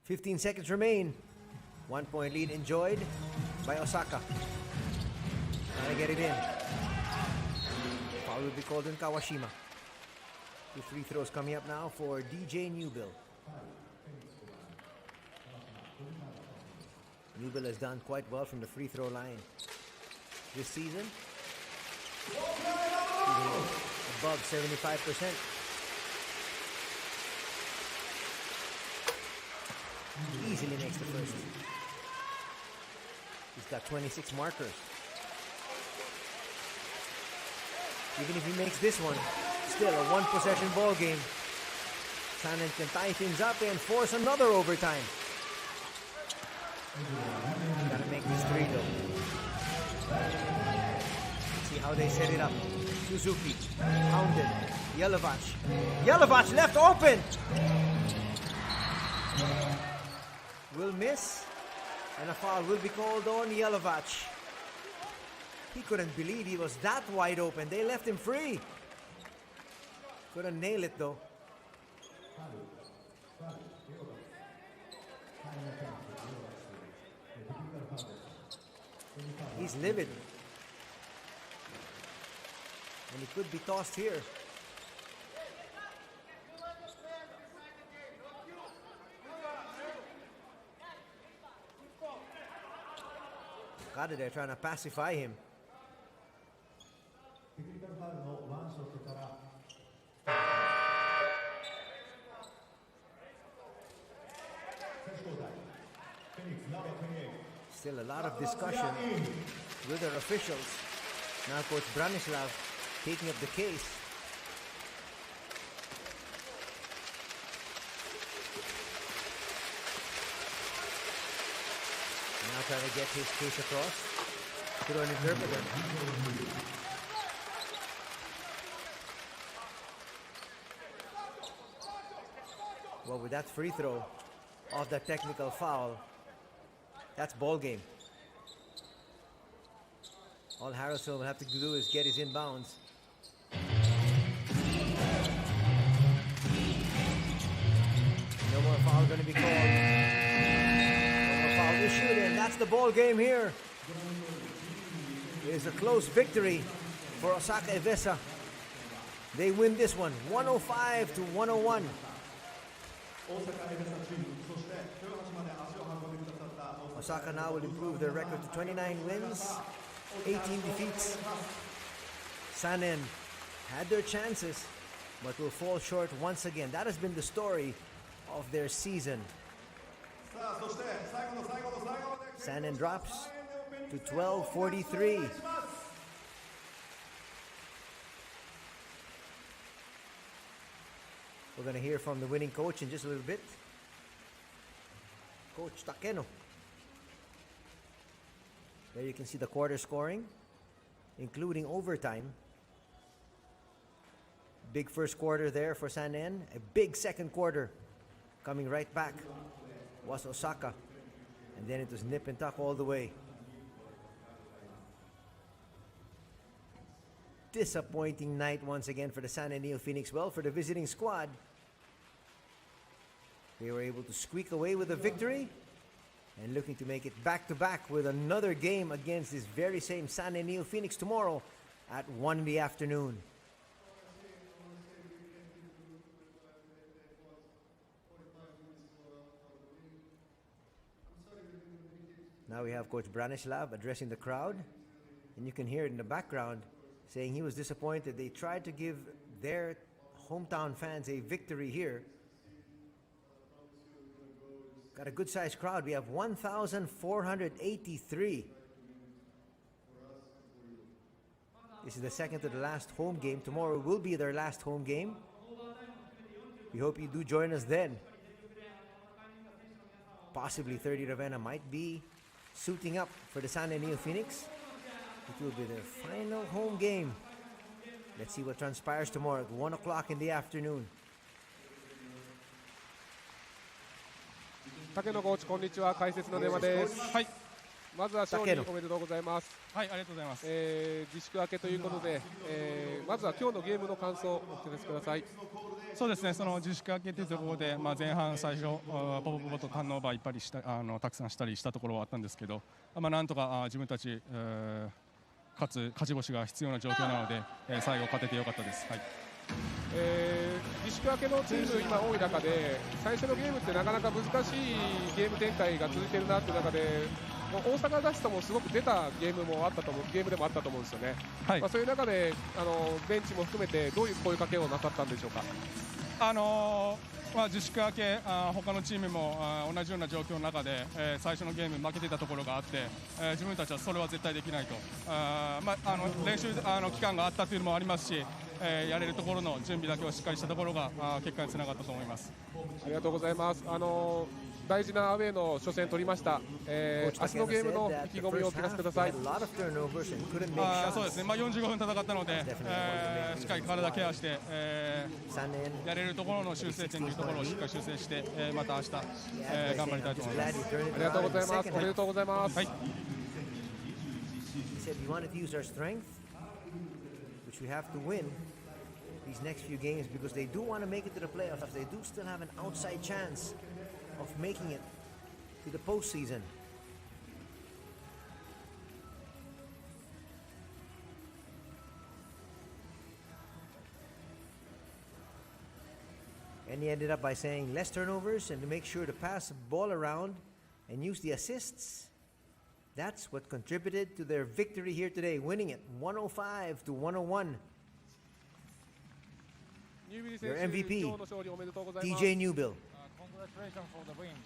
15 seconds remain. 1 point lead enjoyed by Osaka. Trying to get it in. Foul will be called in Kawashima. 2 free throws coming up now for DJ Newbill. Newbill has done quite well from the free throw line this season. Above 75%. Easily makes the first. He's got 26 markers. Even if he makes this one, still a one-possession ball game. Sanen can tie things up and force another overtime. Gotta make this 3 though. See how they set it up. Suzuki, pounded. Yelovach. Yelovach left open! Will miss. And a foul will be called on Yelovach. He couldn't believe he was that wide open. They left him free. Couldn't nail it though. He's livid. And he could be tossed here. Got it there, trying to pacify him. Still a lot of discussion with their officials. Now Coach Branislav taking up the case. Now trying to get his case across through an interpreter. Well, with that free throw off that technical foul, that's ball game. All Harrelson will have to do is get his inbounds. No more foul going to be called. No more foul issued, and that's the ball game here. It is a close victory for Osaka Evessa. They win this one, 105 to 101. Osaka now will improve their record to 29 wins, 18 defeats. Sanen had their chances, but will fall short once again. That has been the story of their season. Sanen drops to 12-43. We're going to hear from the winning coach in just a little bit. Coach Takeno. There you can see the quarter scoring, including overtime. Big first quarter there for Sanen. A big second quarter coming right back was Osaka. And then it was nip and tuck all the way. Disappointing night once again for the Sanen Neophoenix. Well, for the visiting squad, they were able to squeak away with a victory and looking to make it back-to-back with another game against this very same Sanen Neophoenix tomorrow at 1 in the afternoon. Now we have Coach Branislav addressing the crowd, and you can hear it in the background saying he was disappointed. They tried to give their hometown fans a victory here. Got a good-sized crowd. We have 1,483. This is the second to the last home game. Tomorrow will be their last home game. We hope you do join us then. Possibly 30 Ravenna might be suiting up for the Sanen Neophoenix. It will be their final home game. Let's see what transpires tomorrow at 1 o'clock in the afternoon. 竹野コーチ、こんにちは。解説の電話です。はい。まずは勝利おめでとうございます。はい、ありがとうございます。自粛明けということで、まずは今日のゲームの感想をお聞かせください。そうですね、その自粛明けというところで、前半最初ポポポポとターンオーバーいっぱいしたたくさんしたりしたところはあったんですけど、なんとか自分たち、勝ち星が必要な状況なので、最後勝ててよかったです。はい。自粛明けのチーム今多い中で最初のゲームってなかなか難しいゲーム展開が続いているなという中で大阪らしさもすごく出たゲームでもあったと思うんですよね、はい。そういう中でベンチも含めてどういう声かけをなさったんでしょうか。自粛明け他のチームも同じような状況の中で、最初のゲーム負けていたところがあって、自分たちはそれは絶対できないと、練習期間があったというのもありますし、やれるところの準備だけをしっかりしたところが結果につながったと思います。ありがとうございます。大事なアウェーの初戦取りました。明日のゲームの意気込みをお聞かせください。そうですね、45分戦ったので、しっかり体ケアして、やれるところの修正点というところをしっかり修正して、また明日、頑張りたいと思います。ありがとうございます。おめでとうございます。はい。We have to win these next few games because they do want to make it to the playoffs. They do still have an outside chance of making it to the postseason. And he ended up by saying less turnovers and to make sure to pass the ball around and use the assists. That's what contributed to their victory here today, winning it 105 to 101. Your MVP, DJ Newbill. Congratulations for the win.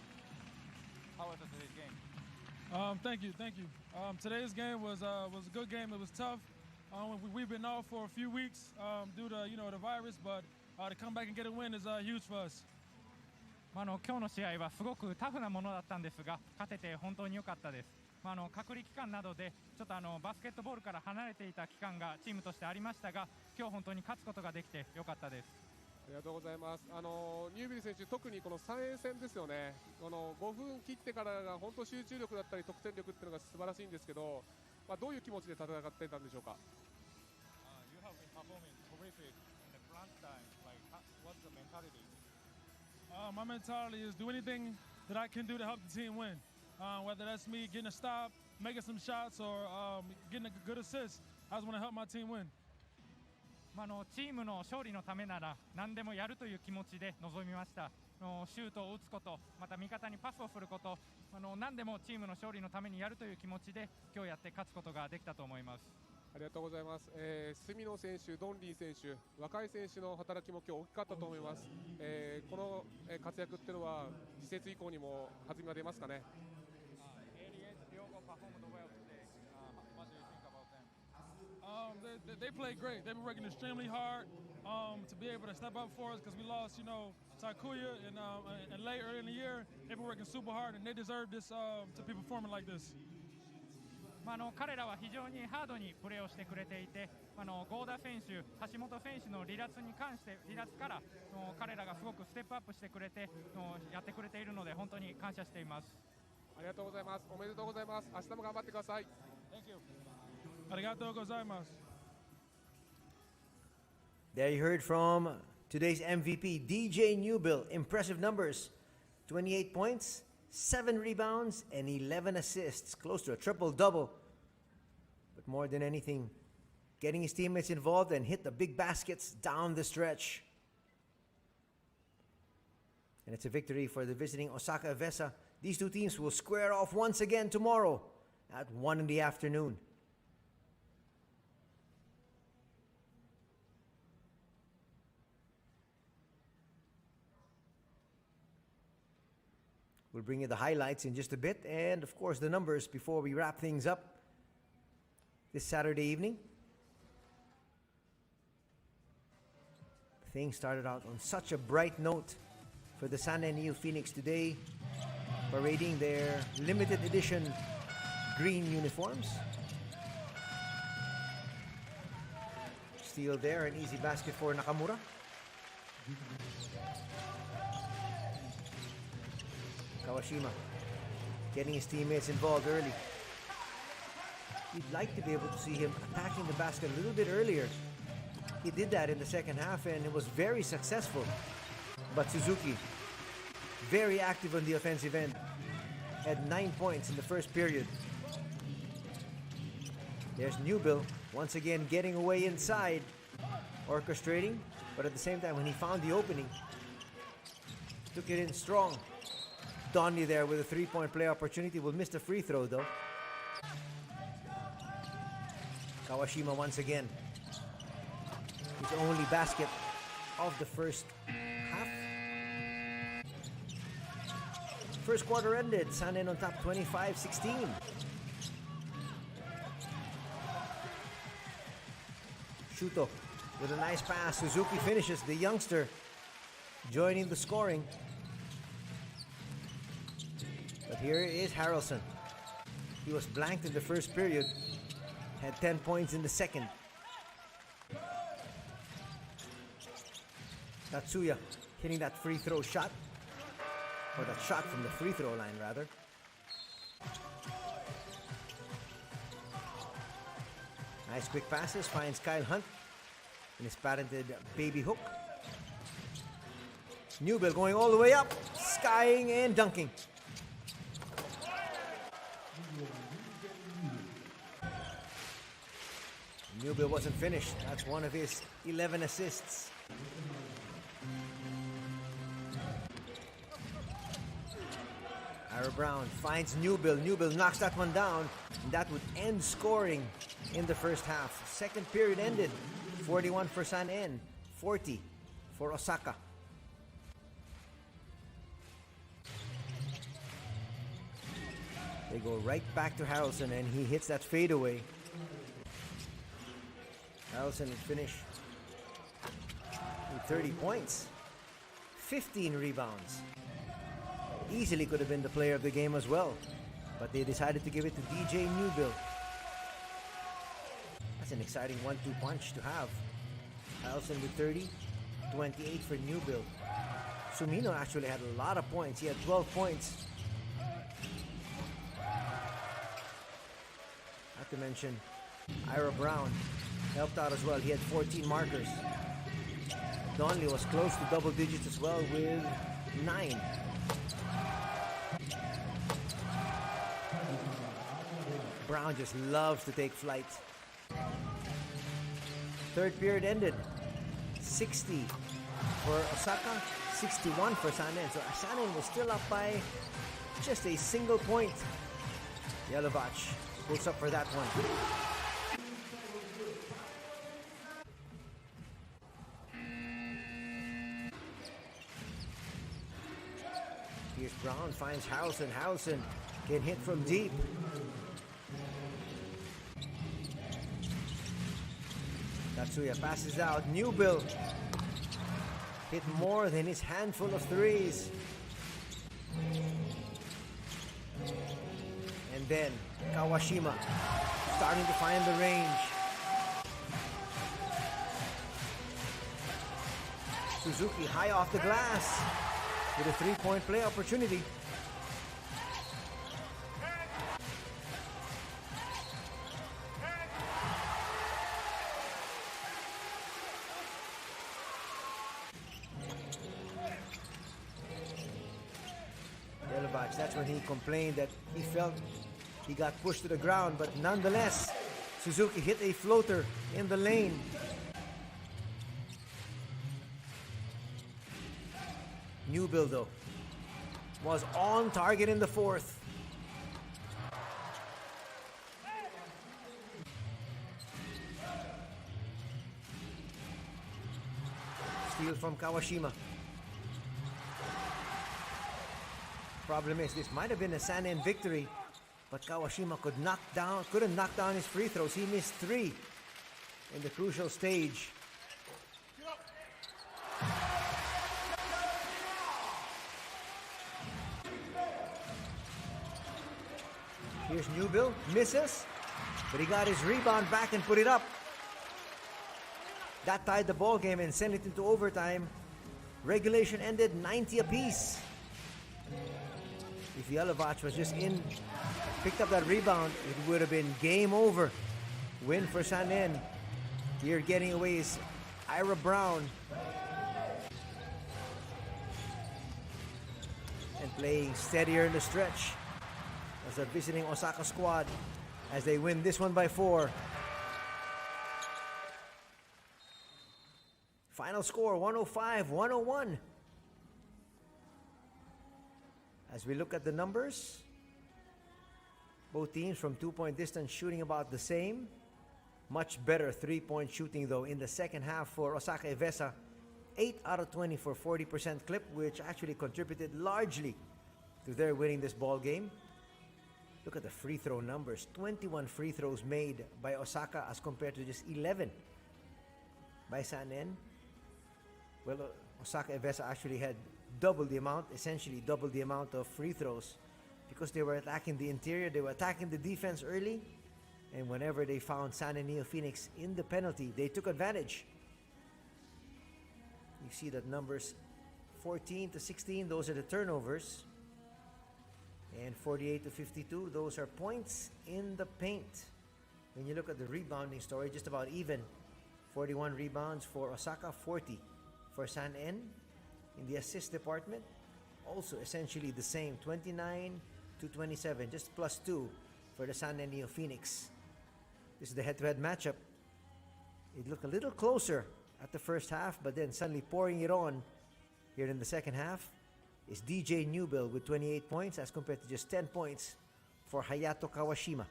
How was today's game? Thank you. Today's game was a good game. It was tough. We've been off for a few weeks due to the virus, but to come back and get a win is huge for us. 今日の試合はすごくタフなものだったんですが、勝てて本当に良かったです。隔離期間などでちょっとバスケットボールから離れていた期間がチームとしてありましたが、今日本当に勝つことができてよかったです。ありがとうございます。ニュービル選手、特にこの3円戦ですよね。この5分切ってからが本当集中力だったり得点力っていうのが素晴らしいんですけど、どういう気持ちで戦ってたんでしょうか。You have been performing terrific in the crunch time. Like, what's the mentality? My mentality is do anything that I can do to help the team win. Whether that's me getting a stop, making some shots, or getting a good assist, I just want to help my team win. チームの勝利のためなら何でもやるという気持ちで臨みました。シュートを打つこと、また味方にパスをすること、何でもチームの勝利のためにやるという気持ちで今日やって勝つことができたと思います。ありがとうございます。住野選手、ドンリー選手、若い選手の働きも今日大きかったと思います。この活躍っていうのは次節以降にも弾みが出ますかね。They played great. They've been working extremely hard to be able to step up for us because we lost, Takuya and late early in the year. They've been working super hard and they deserve this to be performing like this. 彼らは非常にハードにプレーをしてくれていて、合田選手、橋本選手の離脱に関して離脱から彼らがすごくステップアップしてくれてやってくれているので本当に感謝しています。ありがとうございます。おめでとうございます。明日も頑張ってください。Thank you. ありがとうございます。There you heard from today's MVP, DJ Newbill. Impressive numbers. 28 points, 7 rebounds, and 11 assists. Close to a triple-double. But more than anything, getting his teammates involved and hit the big baskets down the stretch. And it's a victory for the visiting Osaka Evessa. These two teams will square off once again tomorrow at 1 in the afternoon. We'll bring you the highlights in just a bit, and of course the numbers before we wrap things up this Saturday evening. Things started out on such a bright note for the San Neophoenix today, parading their limited edition green uniforms. Steal there, an easy basket for Nakamura. Kawashima getting his teammates involved early. You'd like to be able to see him attacking the basket a little bit earlier. He did that in the second half and it was very successful. But Suzuki, very active on the offensive end, had 9 points in the first period. There's Newbill once again getting away inside, orchestrating, but at the same time when he found the opening, took it in strong. Donley there with a 3-point play opportunity, will miss the free throw though. Kawashima once again. His only basket of the first half. First quarter ended, Sanen on top 25-16. Shuto with a nice pass. Suzuki finishes, the youngster joining the scoring. But here is Harrelson. He was blanked in the first period, had 10 points in the second. Tatsuya hitting that free throw shot, or that shot from the free throw line rather. Nice quick passes, finds Kyle Hunt in his patented baby hook. Newbill going all the way up, skying and dunking. Newbill wasn't finished. That's one of his 11 assists. Ira Brown finds Newbill. Newbill knocks that one down. And that would end scoring in the first half. Second period ended. 41 for San En, 40 for Osaka. They go right back to Harrelson and he hits that fadeaway. Harrelson will finish with 30 points, 15 rebounds. Easily could have been the player of the game as well, but they decided to give it to DJ Newbill. That's an exciting 1-2 punch to have. Harrelson with 30, 28 for Newbill. Sumino actually had a lot of points. He had 12 points. Not to mention, Ira Brown helped out as well. He had 14 markers. Donley was close to double digits as well with 9. Brown just loves to take flight. Third period ended. 60 for Osaka, 61 for Sanen. So Sanen was still up by just a single point. Yelovach pulls up for that one. Here's Brown, finds Harrelson. Harrelson can hit from deep. Tatsuya passes out. Newbill hit more than his handful of threes. And And then Kawashima starting to find the range. Suzuki high off the glass with a three-point play opportunity. That's when he complained that he felt he got pushed to the ground, but nonetheless, Suzuki hit a floater in the lane. Newbill, though, was on target in the fourth. Steal from Kawashima. Problem is, this might have been a Sanen victory, but Kawashima couldn't knock down his free throws. He missed 3 in the crucial stage. Here's Newbill, misses, but he got his rebound back and put it up. That tied the ball game and sent it into overtime. Regulation ended 90 apiece. If Yelovach was just picked up that rebound, it would have been game over. Win for Sanen. Here getting away is Ira Brown. And playing steadier in the stretch as a visiting Osaka squad as they win this one by 4. Final score 105-101. As we look at the numbers, both teams from 2-point distance shooting about the same. Much better 3-point shooting though in the second half for Osaka Evessa. 8 out of 20 for 40% clip, which actually contributed largely to their winning this ball game. Look at the free throw numbers. 21 free throws made by Osaka as compared to just 11 by Sanen. Well, Osaka Evessa actually had essentially double the amount of free throws because they were attacking the interior, they were attacking the defense early, and whenever they found Sanen Neophoenix in the penalty, they took advantage. You see that numbers 14 to 16, those are the turnovers, and 48 to 52, those are points in the paint. When you look at the rebounding story, just about even. 41 rebounds for Osaka, 40 for Sanen. In the assist department, also essentially the same, 29 to 27, just plus 2 for the Sanen Neophoenix. This is the head-to-head matchup. It looked a little closer at the first half, but then suddenly pouring it on here in the second half is DJ Newbill with 28 points as compared to just 10 points for Hayato Kawashima.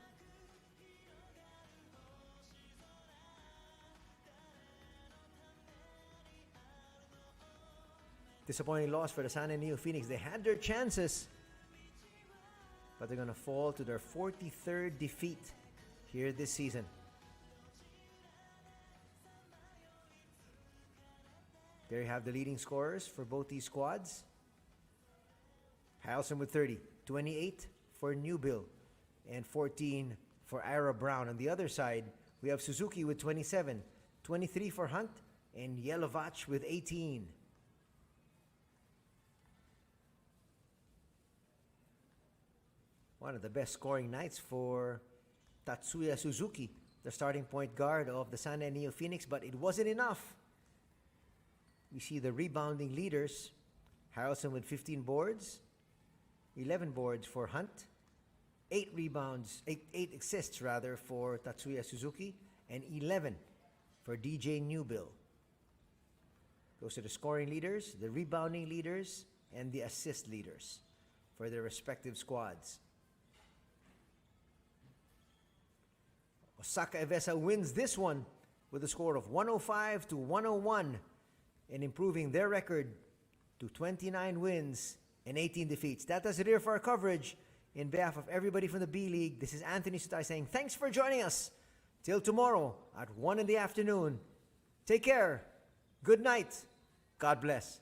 Disappointing loss for the Sanen Neophoenix. They had their chances, but they're going to fall to their 43rd defeat here this season. There you have the leading scorers for both these squads. Harrelson with 30, 28 for Newbill, and 14 for Ira Brown. On the other side, we have Suzuki with 27, 23 for Hunt, and Yelovach with 18. One of the best scoring nights for Tatsuya Suzuki, the starting point guard of the Sanen Neophoenix, but it wasn't enough. We see the rebounding leaders, Harrelson with 15 boards, 11 boards for Hunt, 8 assists rather for Tatsuya Suzuki, and 11 for DJ Newbill. Those are the scoring leaders, the rebounding leaders, and the assist leaders for their respective squads. Osaka Evessa wins this one with a score of 105-101 and improving their record to 29 wins and 18 defeats. That does it here for our coverage. In behalf of everybody from the B-League, this is Anthony Sutai saying thanks for joining us. Till tomorrow at 1 in the afternoon. Take care. Good night. God bless.